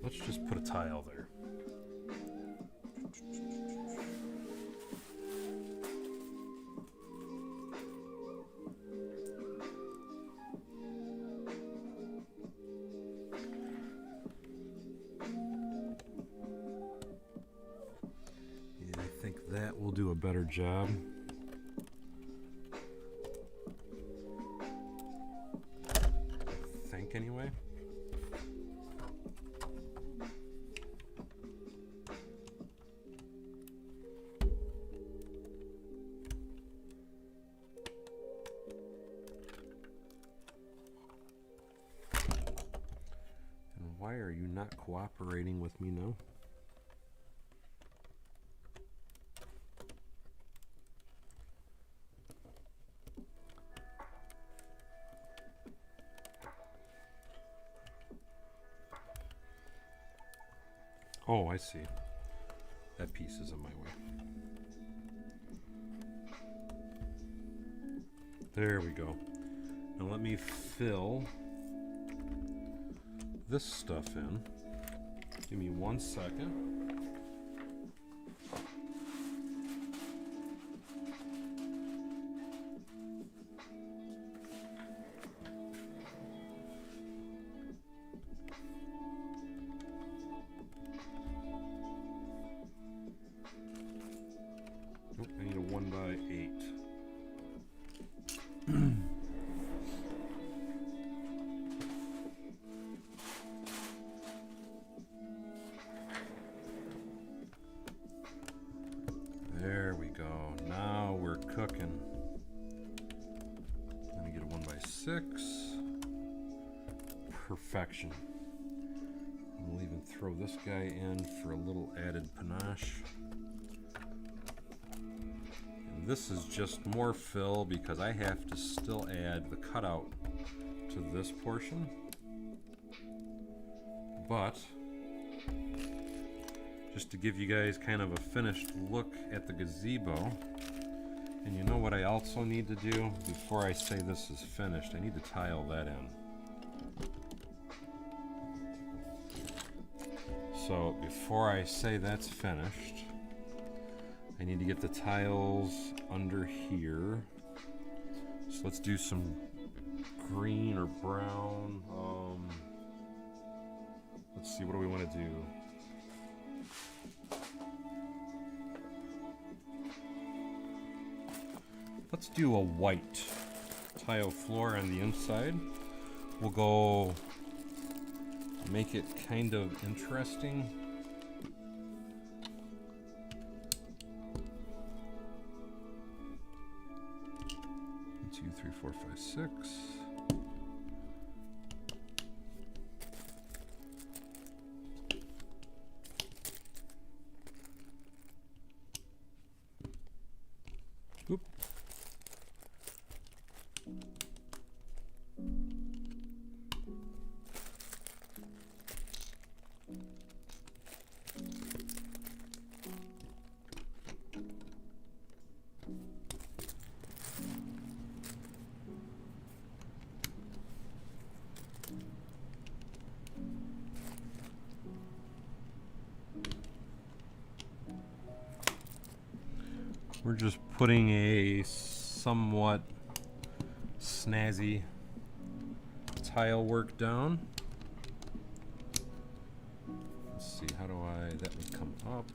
Let's just put a tile there. Yeah, I think that will do a better job. I think anyway. Why are you not cooperating with me now? Oh, I see. That piece is in my way. There we go. Now let me fill this stuff in. Give me 1 second. Nope, I need a 1x8. There we go. Now we're cooking. Let me get a 1x6. Perfection. And we'll even throw this guy in for a little added panache. And this is just more fill because I have to still add the cutout to this portion. But just to give you guys kind of a finished look at the gazebo. And you know what I also need to do before I say this is finished? I need to tile that in. So before I say that's finished, I need to get the tiles under here. So let's do some green or brown. Let's see, what do we want to do? Let's do a white tile floor on the inside. We'll go make it kind of interesting. One, 2, 3, 4, 5, 6. Oop. We're just putting a somewhat snazzy tile work down. let's see, how do that would come up.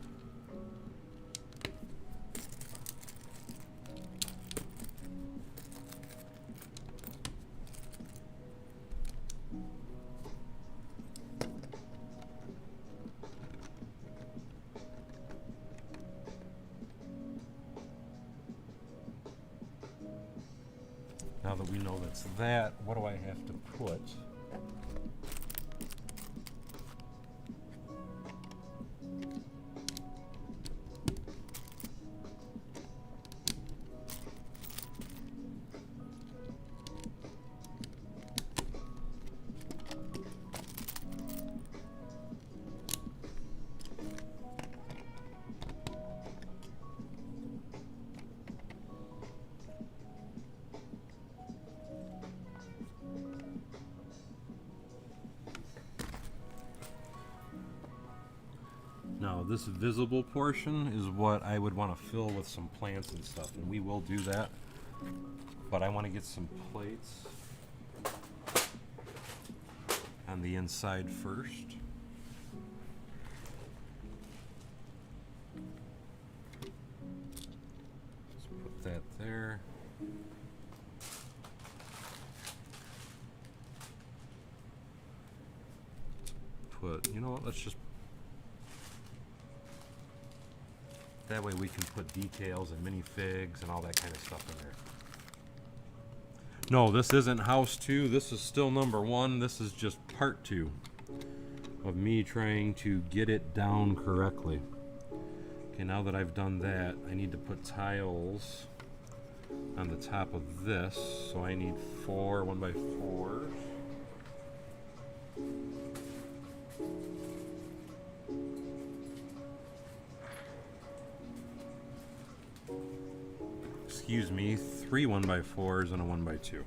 Now that we know that's that, what do I have to put? Now this visible portion is what I would want to fill with some plants and stuff, and we will do that. But I want to get some plates on the inside first. Let's put that there. You know what, let's just, that way we can put details and minifigs and all that kind of stuff in there. No, this isn't house 2, this is still number 1, this is just part 2 of me trying to get it down correctly. Okay, now that I've done that, I need to put tiles on the top of this, so I need 4 1x4s. Excuse me, 3 1x4s and a 1x2.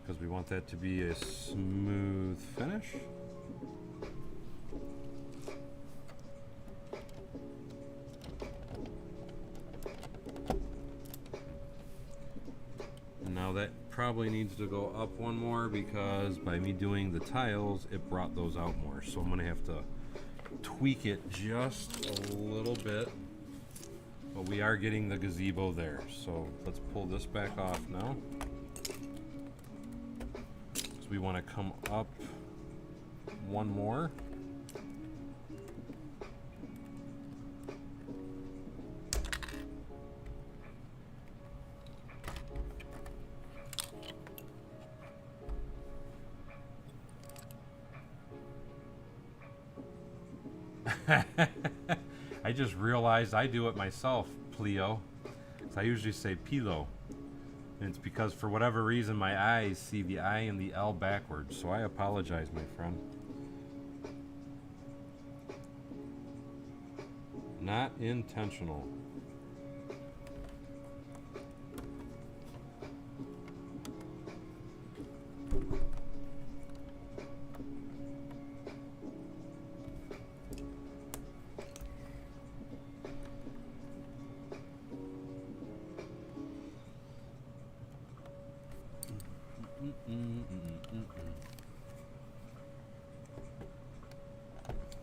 Because we want that to be a smooth finish. And now that probably needs to go up one more because by me doing the tiles, it brought those out more. So I'm going to have to tweak it just a little bit, but we are getting the gazebo there. So let's pull this back off now. So we want to come up one more. I just realized I do it myself, Pleo. I usually say Pilo. And it's because for whatever reason my eyes see the I and the L backwards. So I apologize, my friend. Not intentional.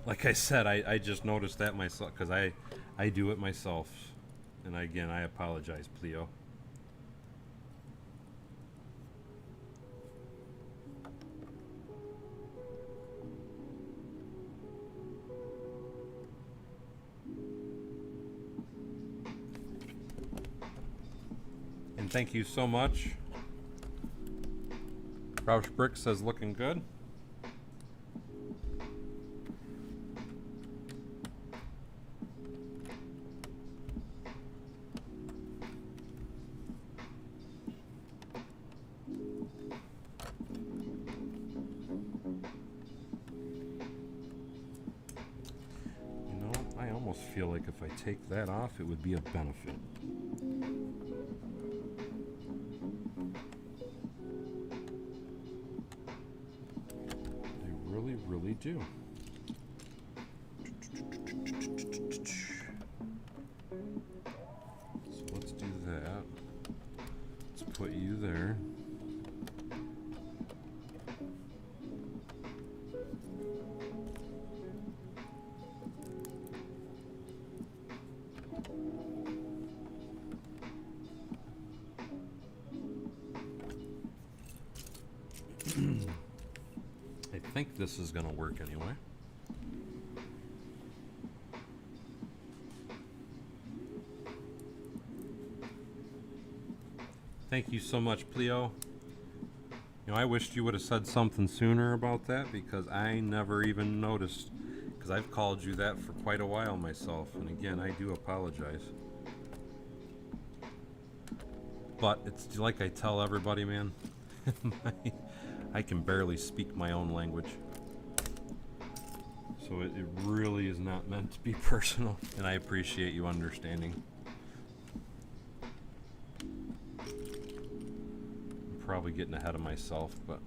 Like I said, I just noticed that myself because I do it myself. And again, I apologize, Pleo. And thank you so much. Roush Brick says looking good. I almost feel like if I take that off, it would be a benefit. I really, really do. So let's do that. Let's put you there. I think this is going to work anyway. Thank you so much, Pleo. You know, I wished you would have said something sooner about that because I never even noticed. Because I've called you that for quite a while myself. And again, I do apologize. But it's like I tell everybody, man. I can barely speak my own language. So it really is not meant to be personal. And I appreciate you understanding. Probably getting ahead of myself, but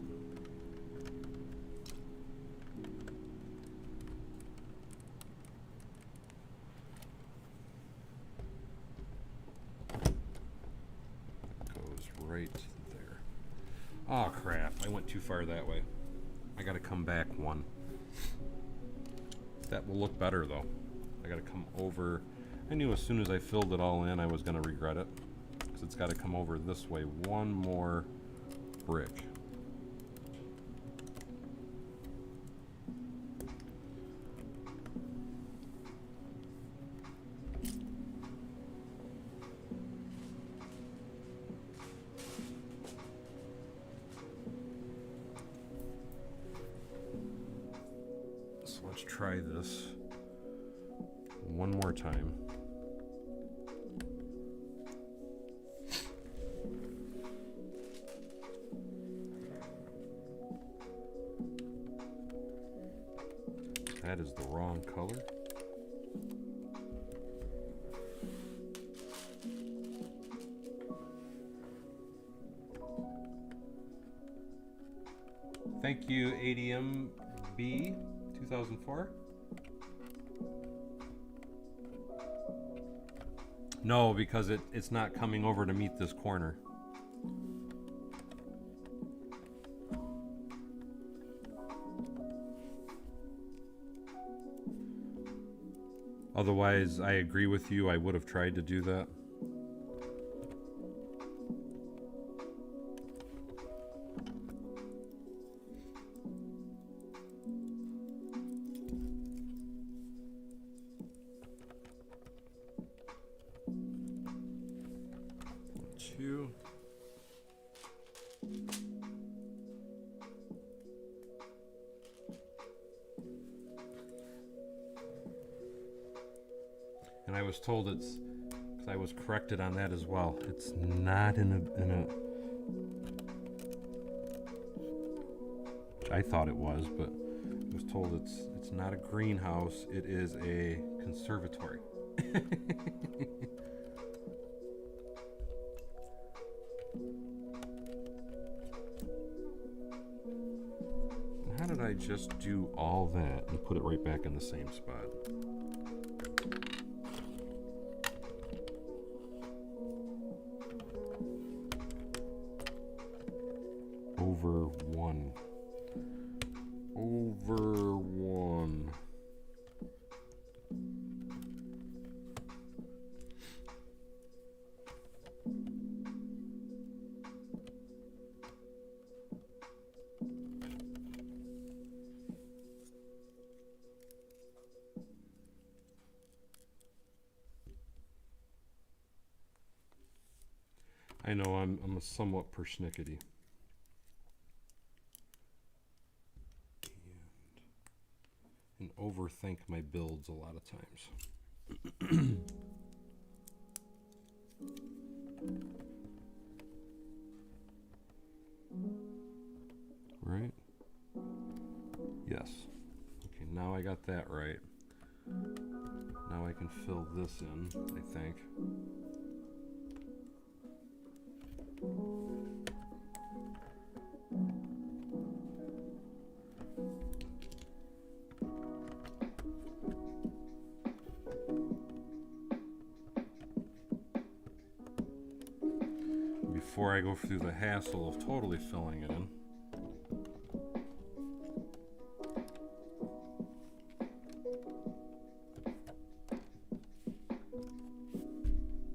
goes right there. Oh crap, I went too far that way. I gotta come back one. That will look better though. I gotta come over. I knew as soon as I filled it all in I was gonna regret it, because it's gotta come over this way one more brick. So let's try this one more time. That is the wrong color. Thank you, ADMB 2004. No, because it's not coming over to meet this corner. Otherwise, I agree with you, I would have tried to do that. Two. And I was told it's, because I was corrected on that as well, it's not in a which I thought it was, but I was told it's not a greenhouse, it is a conservatory. How did I just do all that and put it right back in the same spot? Over one. Over one. I know I'm a somewhat persnickety. And overthink my builds a lot of times. Right? Yes. Okay, now I got that right. Now I can fill this in, I think. Before I go through the hassle of totally filling it in.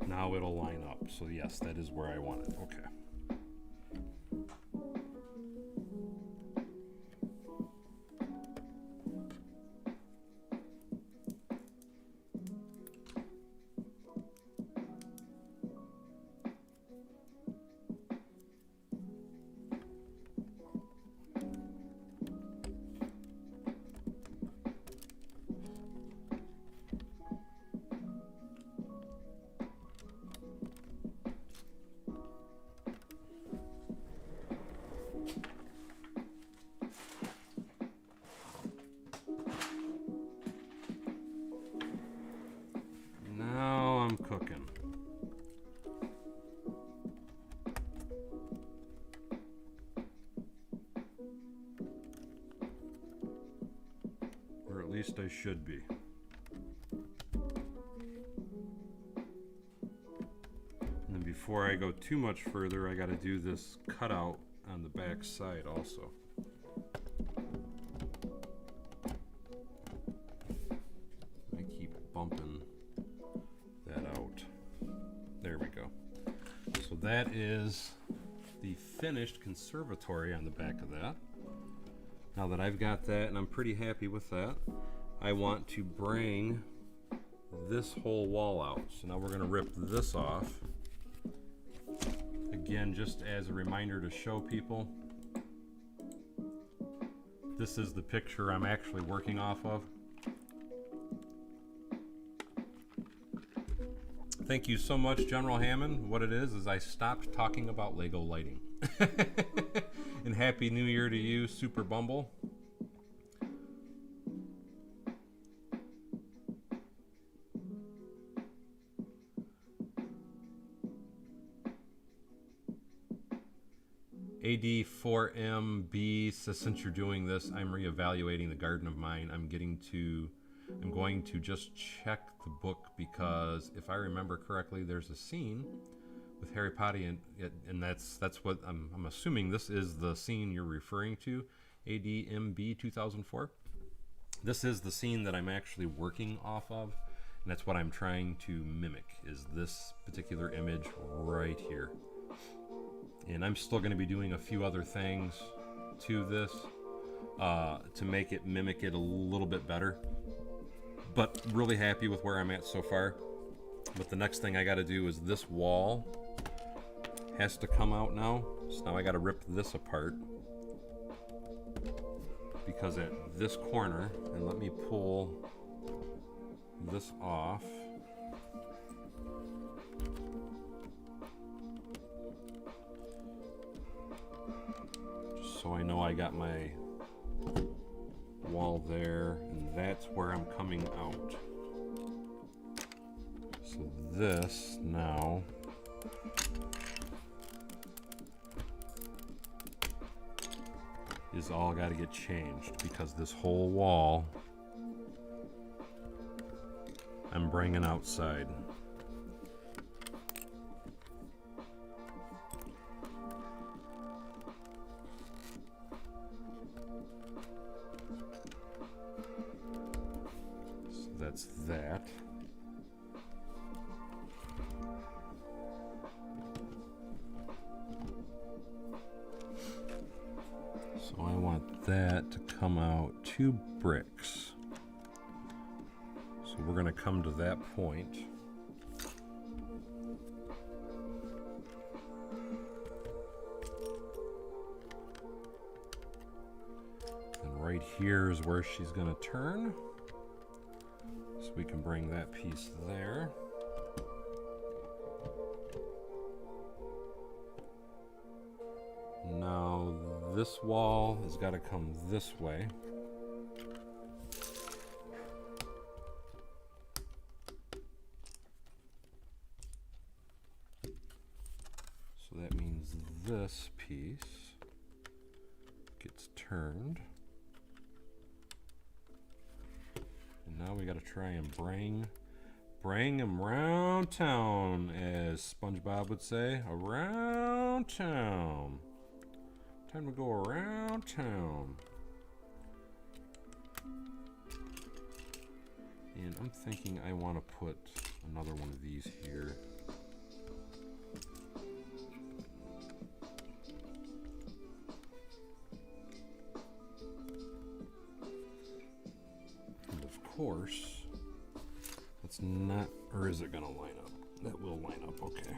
Now it'll line up. So yes, that is where I want it. Okay. least I should be. And then before I go too much further, I got to do this cutout on the back side also. I keep bumping that out. There we go. So that is the finished conservatory on the back of that. Now that I've got that and I'm pretty happy with that, I want to bring this whole wall out. So now we're going to rip this off. Again, just as a reminder to show people, this is the picture I'm actually working off of. Thank you so much, General Hammond. What it is I stopped talking about Lego lighting. And Happy New Year to you, Super Bumble. AD4MB says, since you're doing this, I'm reevaluating the garden of mine. I'm going to just check the book because if I remember correctly, there's a scene with Harry Potter and that's what I'm assuming this is the scene you're referring to, ADMB 2004. This is the scene that I'm actually working off of, and that's what I'm trying to mimic, is this particular image right here. And I'm still going to be doing a few other things to this to make it mimic it a little bit better. But really happy with where I'm at so far. But the next thing I got to do is this wall has to come out now. So now I got to rip this apart. Because at this corner, and let me pull this off. So I know I got my wall there, and that's where I'm coming out. So this now is all got to get changed because this whole wall I'm bringing outside. That's that. So I want that to come out 2 bricks. So we're going to come to that point. And right here is where she's going to turn. So we can bring that piece there. Now this wall has got to come this way. So that means this piece gets turned. Now we got to try and bring him around town, as SpongeBob would say, around town. Time to go around town. And I'm thinking I want to put another one of these here. Course, that's not, or is it going to line up? That will line up, okay.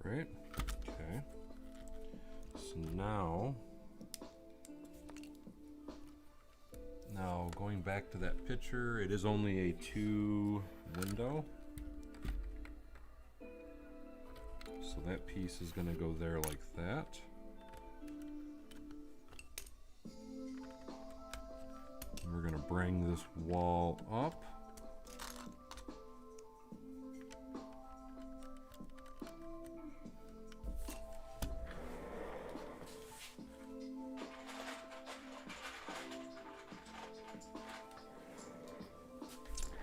Right, okay. So now going back to that picture, it is only a 2 window. So that piece is going to go there like that. And we're going to bring this wall up.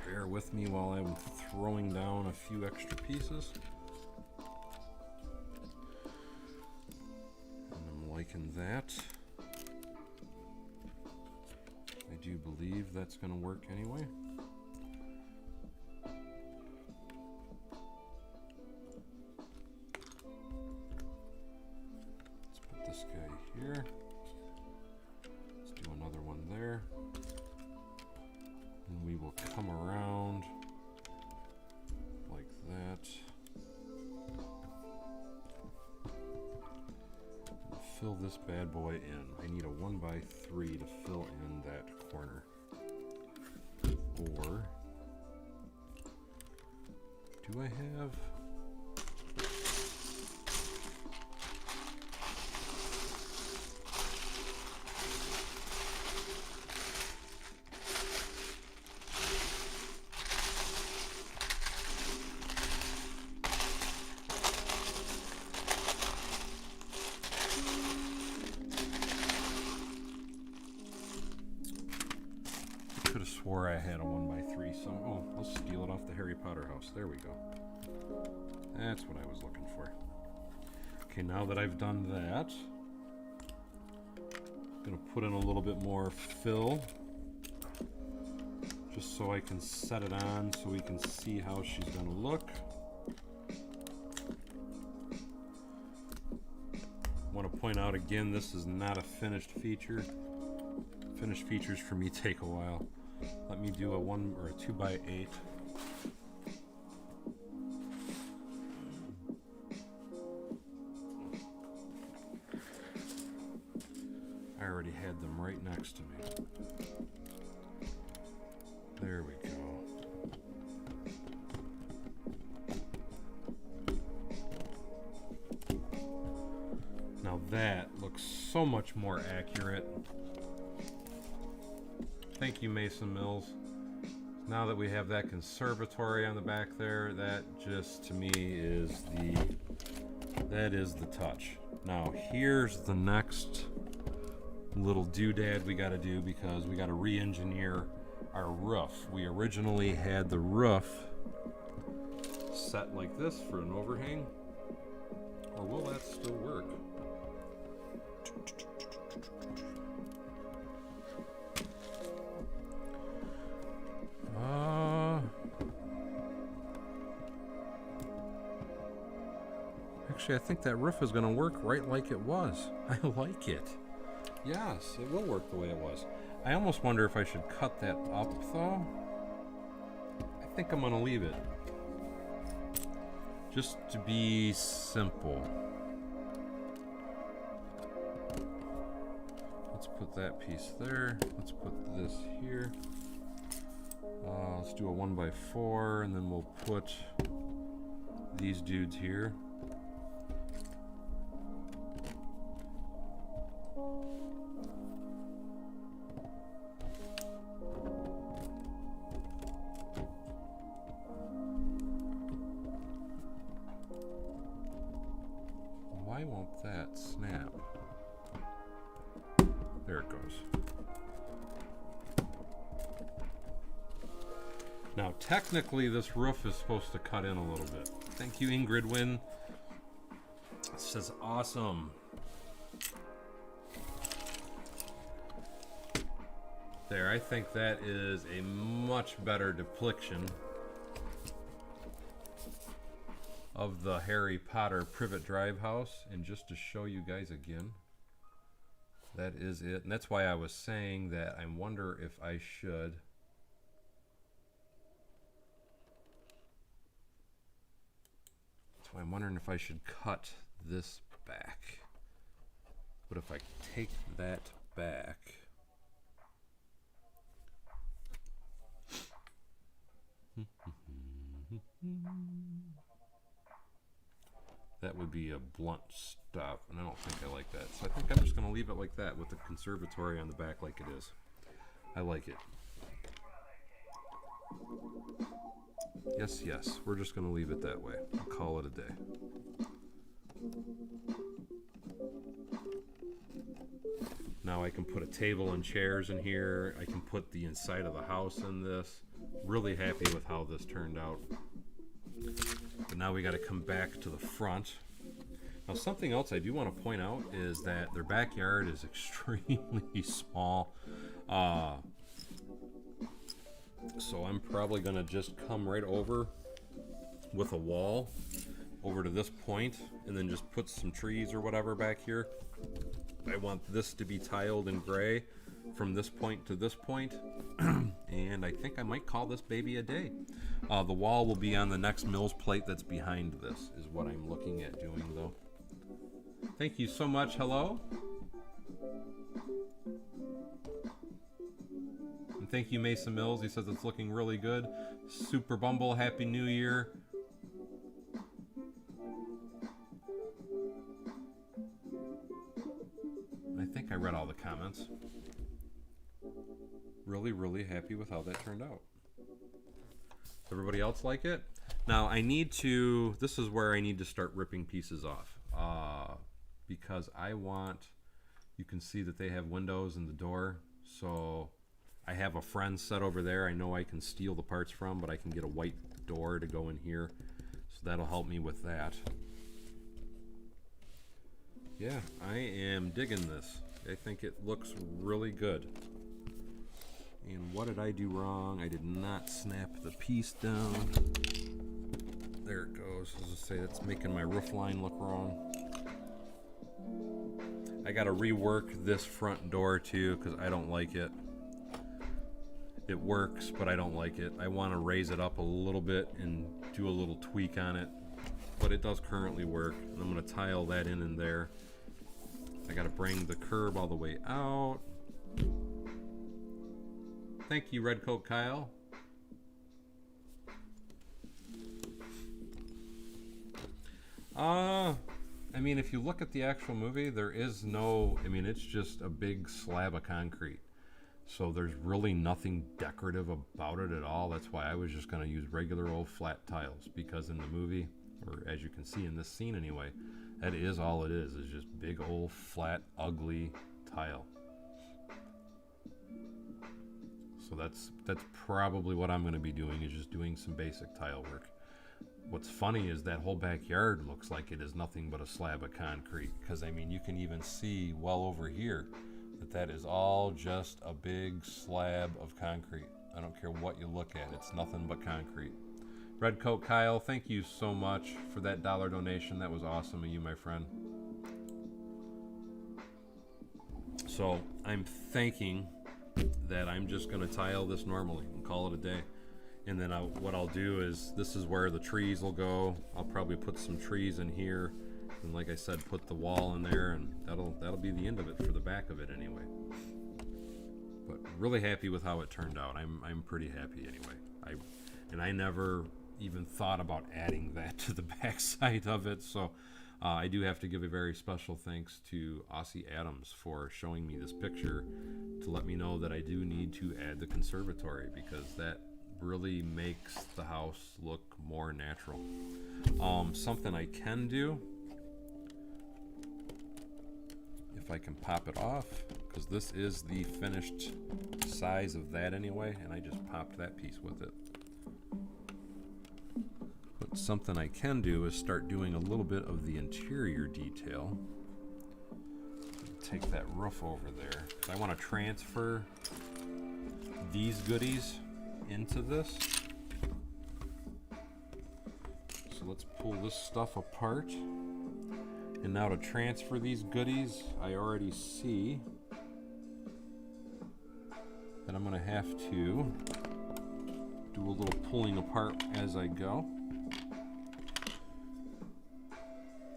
Bear with me while I'm throwing down a few extra pieces. And I'm liking that. I do believe that's going to work anyway. Let's put this guy here. Let's do another one there. And we will come around like that. And fill this bad boy in. I need a 1x3 to fill in that corner. Or do I have? Could have swore I had a 1x3. So, oh, I'll steal it off the Harry Potter house. There we go. That's what I was looking for. Okay, now that I've done that, I'm gonna put in a little bit more fill, just so I can set it on so we can see how she's gonna look. I want to point out again, this is not a finished feature. Finished features for me take a while. Let me do a 1 or a 2x8. I already had them right next to me. There we go. Now that looks so much more accurate. Thank you, Mason Mills. Now that we have that conservatory on the back there, that just to me is the touch. Now here's the next little doodad we got to do, because we got to re-engineer our roof. We originally had the roof set like this for an overhang, or will that still work? Actually, I think that roof is going to work right like it was. I like it. Yes, it will work the way it was. I almost wonder if I should cut that up, though. I think I'm going to leave it. Just to be simple. Let's put that piece there. Let's put this here. Let's do a 1x4, and then we'll put these dudes here. Why won't that snap? There it goes. Now, technically, this roof is supposed to cut in a little bit. Thank you, Ingrid Wynn. It says awesome. There, I think that is a much better depiction of the Harry Potter Privet Drive house. And just to show you guys again, that is it. And that's why I was saying that I wonder if I should I'm wondering if I should cut this back. But if I take that back, that would be a blunt stop, and I don't think I like that. So I think I'm just going to leave it like that with the conservatory on the back like it is. I like it. Yes, yes, we're just going to leave it that way. I'll call it a day. Now I can put a table and chairs in here. I can put the inside of the house in this. Really happy with how this turned out. But now we got to come back to the front. Now something else I do want to point out is that their backyard is extremely small. So I'm probably going to just come right over with a wall over to this point and then just put some trees or whatever back here. I want this to be tiled in gray from this point to this point. And I think I might call this baby a day. The wall will be on the next Mills plate that's behind this, is what I'm looking at doing though. Thank you so much. Hello. And thank you, Mason Mills. He says it's looking really good. Super Bumble, Happy New Year. I think I read all the comments. Really, really happy with how that turned out. Everybody else like it? Now I need to, this is where I need to start ripping pieces off. Because I want, you can see that they have windows in the door. So I have a friend set over there. I know I can steal the parts from, but I can get a white door to go in here. So that'll help me with that. Yeah, I am digging this. I think it looks really good. And what did I do wrong? I did not snap the piece down. There it goes. As I say, that's making my roof line look wrong. I gotta rework this front door too, because I don't like it. It works, but I don't like it. I want to raise it up a little bit and do a little tweak on it. But it does currently work. And I'm gonna tile that in there. I gotta bring the curb all the way out. Thank you, Red Coat Kyle. I mean, if you look at the actual movie, there is no, I mean, it's just a big slab of concrete. So there's really nothing decorative about it at all. That's why I was just going to use regular old flat tiles, because in the movie, or as you can see in this scene anyway, that is all it is just big old flat ugly tile. So that's probably what I'm going to be doing, is just doing some basic tile work. What's funny is that whole backyard looks like it is nothing but a slab of concrete, because I mean you can even see well over here that is all just a big slab of concrete. I don't care what you look at, it's nothing but concrete. Red Coat Kyle, thank you so much for that $1 donation. That was awesome of you, my friend. So I'm thinking that I'm just going to tile this normally and call it a day. And then what I'll do is, this is where the trees will go. I'll probably put some trees in here, and like I said, put the wall in there, and that'll be the end of it for the back of it anyway. But really happy with how it turned out. I'm pretty happy anyway. I never even thought about adding that to the back side of it. So I do have to give a very special thanks to Aussie Adams for showing me this picture to let me know that I do need to add the conservatory, because that really makes the house look more natural. Something I can do, if I can pop it off, because this is the finished size of that anyway, and I just popped that piece with it. But something I can do is start doing a little bit of the interior detail. Take that roof over there. I want to transfer these goodies into this. So let's pull this stuff apart. And now to transfer these goodies, I already see that I'm going to have to do a little pulling apart as I go,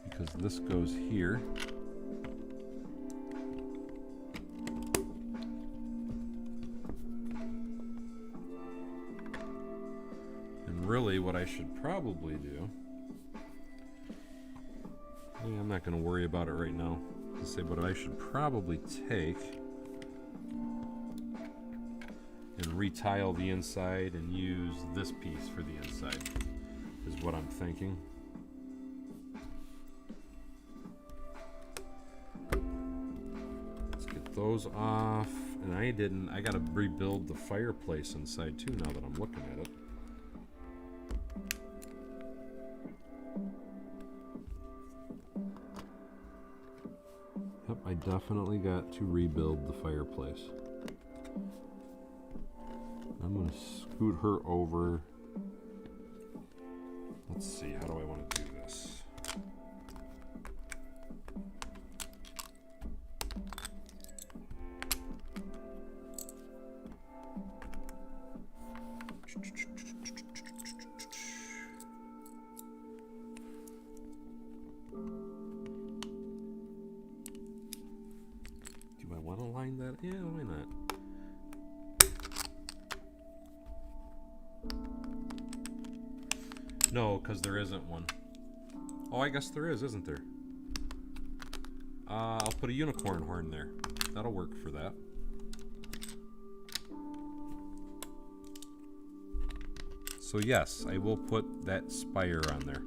because this goes here. Really, what I should probably do, I'm not going to worry about it right now, but I should probably take and retile the inside and use this piece for the inside, is what I'm thinking. Let's get those off. And I gotta rebuild the fireplace inside too now that I'm looking at it. Yep, I definitely got to rebuild the fireplace. I'm gonna scoot her over. Let's see, how do I want to do this? Do I want to line that? Yeah, why not? No, because there isn't one. Oh, I guess there is, isn't there? I'll put a unicorn horn there. That'll work for that. So yes, I will put that spire on there.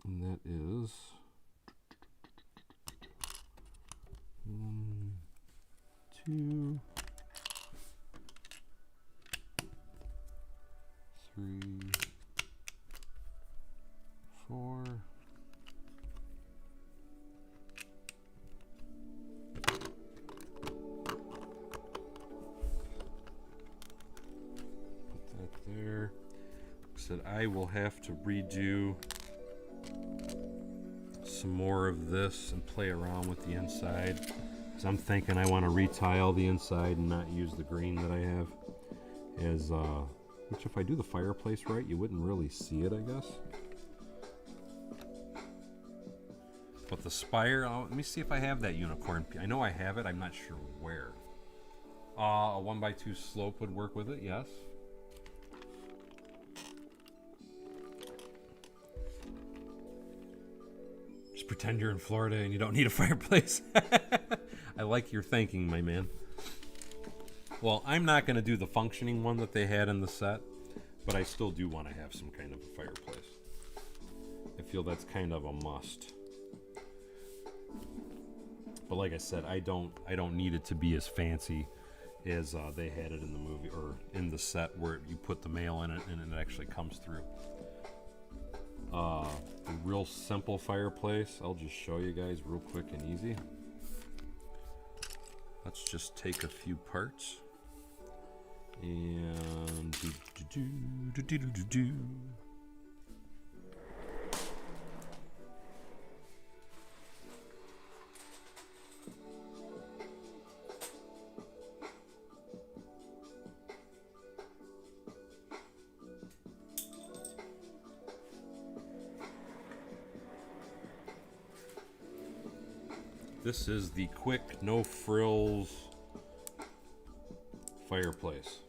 And that is 1, 2, 3, 4. There. Said I will have to redo some more of this and play around with the inside, because I'm thinking I want to retile the inside and not use the green that I have, as which if I do the fireplace right, you wouldn't really see it, I guess. But the spire, let me see if I have that unicorn. I know I have it, I'm not sure where. A 1x2 slope would work with it, yes. Just pretend you're in Florida and you don't need a fireplace. I like your thinking, my man. Well, I'm not going to do the functioning one that they had in the set, but I still do want to have some kind of a fireplace. I feel that's kind of a must. But like I said, I don't need it to be as fancy as they had it in the movie or in the set, where you put the mail in it and it actually comes through. A real simple fireplace. I'll just show you guys real quick and easy. Let's just take a few parts and this is the quick, no frills fireplace.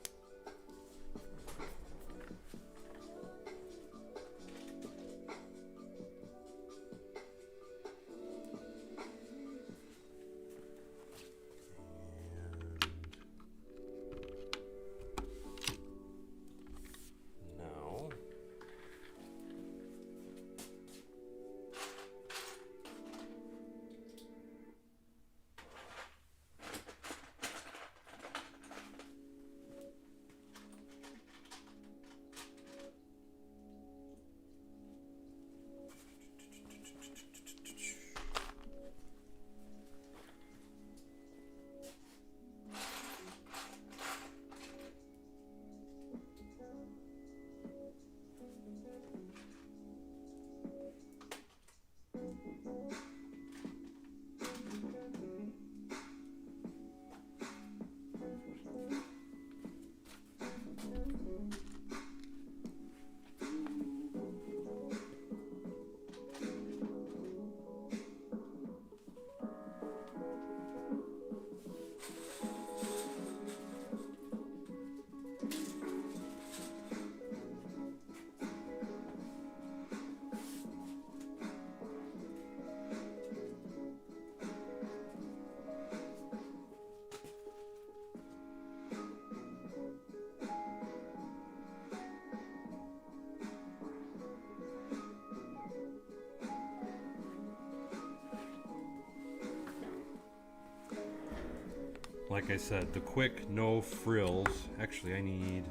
Like I said, the quick, no frills. Actually, I need...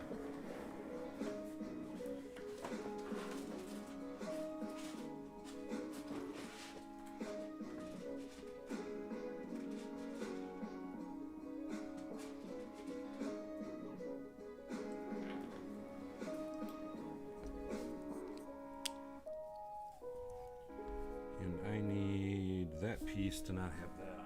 And I need that piece to not have that on.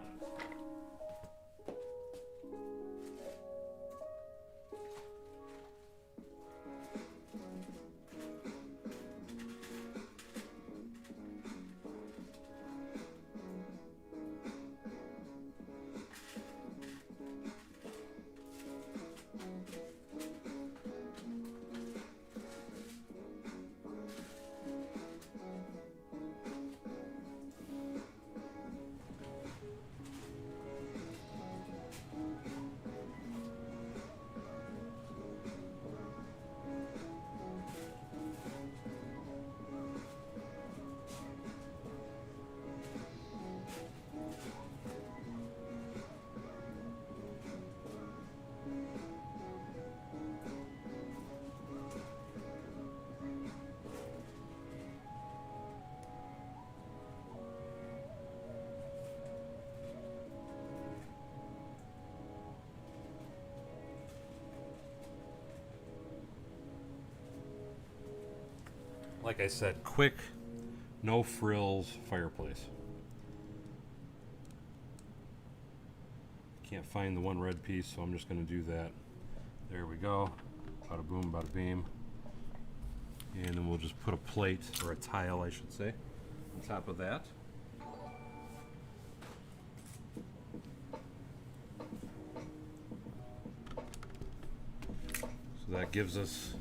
Like I said, quick, no frills fireplace. Can't find the one red piece, so I'm just going to do that. There we go. Bada boom, bada beam. And then we'll just put a plate, or a tile I should say, on top of that. So that gives us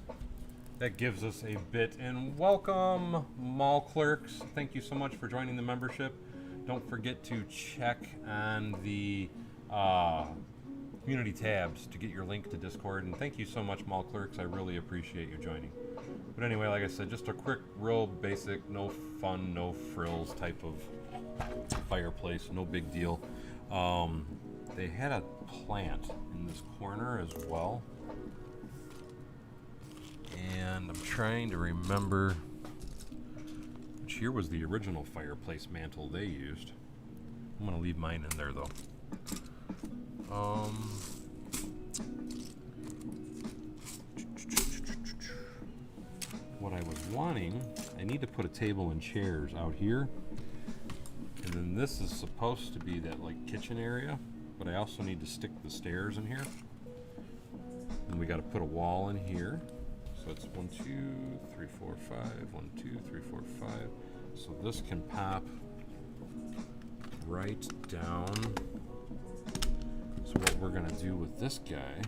a bit. And welcome, mall clerks. Thank you so much for joining the membership. Don't forget to check on the community tabs to get your link to Discord. And thank you so much, mall clerks. I really appreciate you joining. But anyway, like I said, just a quick, real basic, no fun, no frills type of fireplace. No big deal. They had a plant in this corner as well. And I'm trying to remember which here was the original fireplace mantle they used. I'm going to leave mine in there though. What I was wanting, I need to put a table and chairs out here. And then this is supposed to be that like kitchen area, but I also need to stick the stairs in here. And we got to put a wall in here. So it's 1, 2, 3, 4, 5, 1, 2, 3, 4, 5. So this can pop right down. So what we're gonna do with this guy,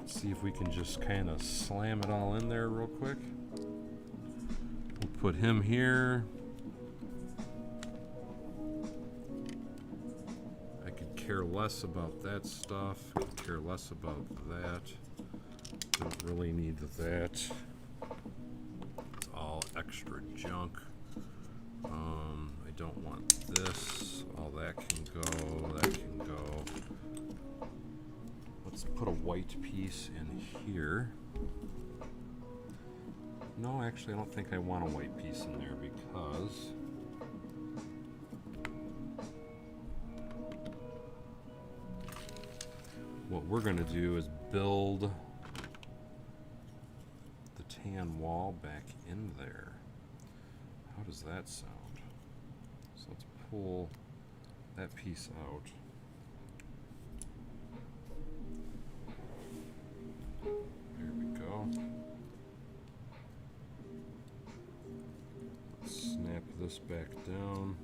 see if we can just kind of slam it all in there real quick. We'll put him here. I could care less about that stuff. I could care less about that. Don't really need that. It's all extra junk. I don't want this. All that can go. That can go. Let's put a white piece in here. No, actually, I don't think I want a white piece in there because what we're going to do is build tan wall back in there. How does that sound? So let's pull that piece out. There we go. Let's snap this back down.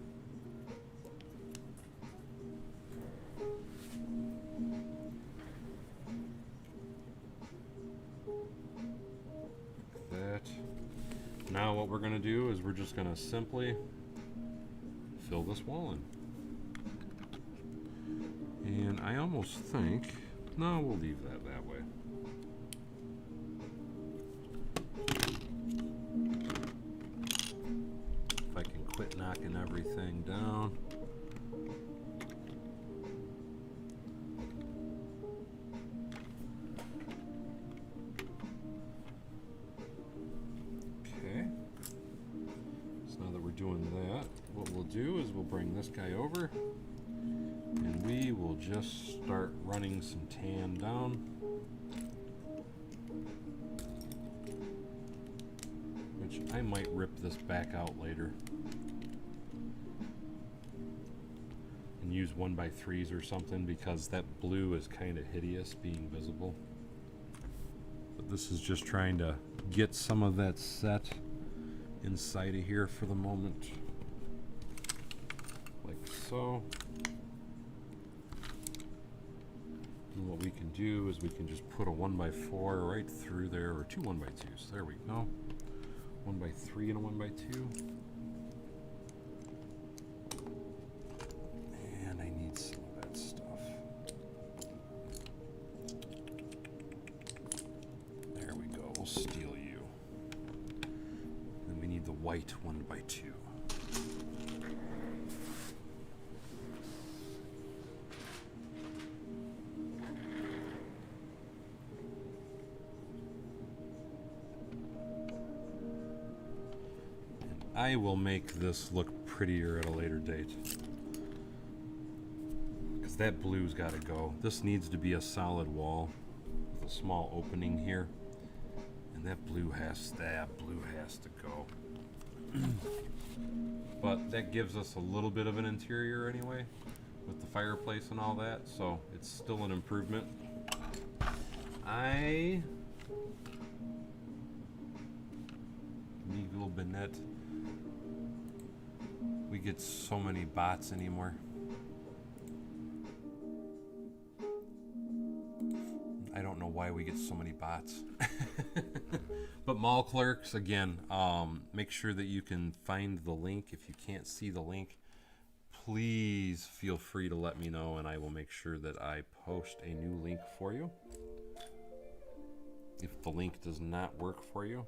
Now what we're going to do is we're just going to simply fill this wall in. And I almost think, no, we'll leave that way. If I can quit knocking everything down. do is we'll bring this guy over and we will just start running some tan down. Which I might rip this back out later and use 1x3s or something, because that blue is kind of hideous being visible. But this is just trying to get some of that set inside of here for the moment, like so. And what we can do is we can just put a 1x4 right through there, or two 1x2s. There we go. 1x3 and a 1x2. And I need some of that stuff. There we go. We'll steal you. Then we need the white 1x2. I will make this look prettier at a later date, because that blue's got to go. This needs to be a solid wall with a small opening here, and that blue has to go. But that gives us a little bit of an interior anyway, with the fireplace and all that, so it's still an improvement. I need a little Bennett. We get so many bots anymore. I don't know why we get so many bots. But mall clerks, again, make sure that you can find the link. If you can't see the link, please feel free to let me know, and I will make sure that I post a new link for you. If the link does not work for you,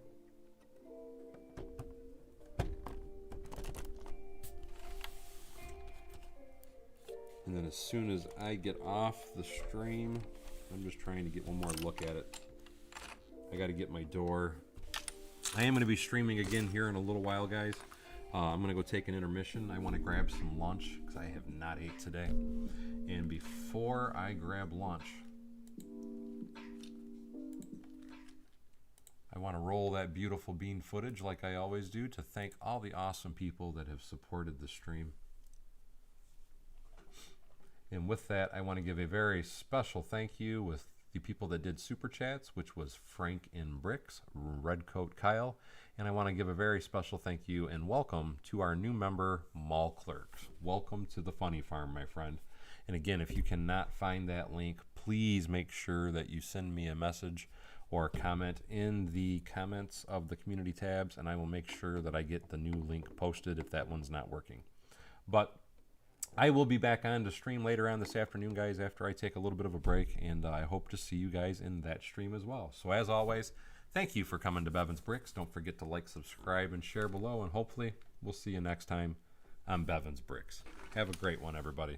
and then as soon as I get off the stream, I'm just trying to get one more look at it. I got to get my door. I am going to be streaming again here in a little while, guys. I'm going to go take an intermission. I want to grab some lunch because I have not ate today. And before I grab lunch, I want to roll that beautiful bean footage like I always do to thank all the awesome people that have supported the stream. And with that, I want to give a very special thank you with the people that did Super Chats, which was Frank in Bricks, Redcoat Kyle, and I want to give a very special thank you and welcome to our new member, Mall Clerks. Welcome to the Funny Farm, my friend. And again, if you cannot find that link, please make sure that you send me a message or a comment in the comments of the community tabs, and I will make sure that I get the new link posted if that one's not working. But I will be back on to stream later on this afternoon, guys, after I take a little bit of a break, and I hope to see you guys in that stream as well. So as always, thank you for coming to Bevan's Bricks. Don't forget to like, subscribe, and share below, and hopefully we'll see you next time on Bevan's Bricks. Have a great one, everybody.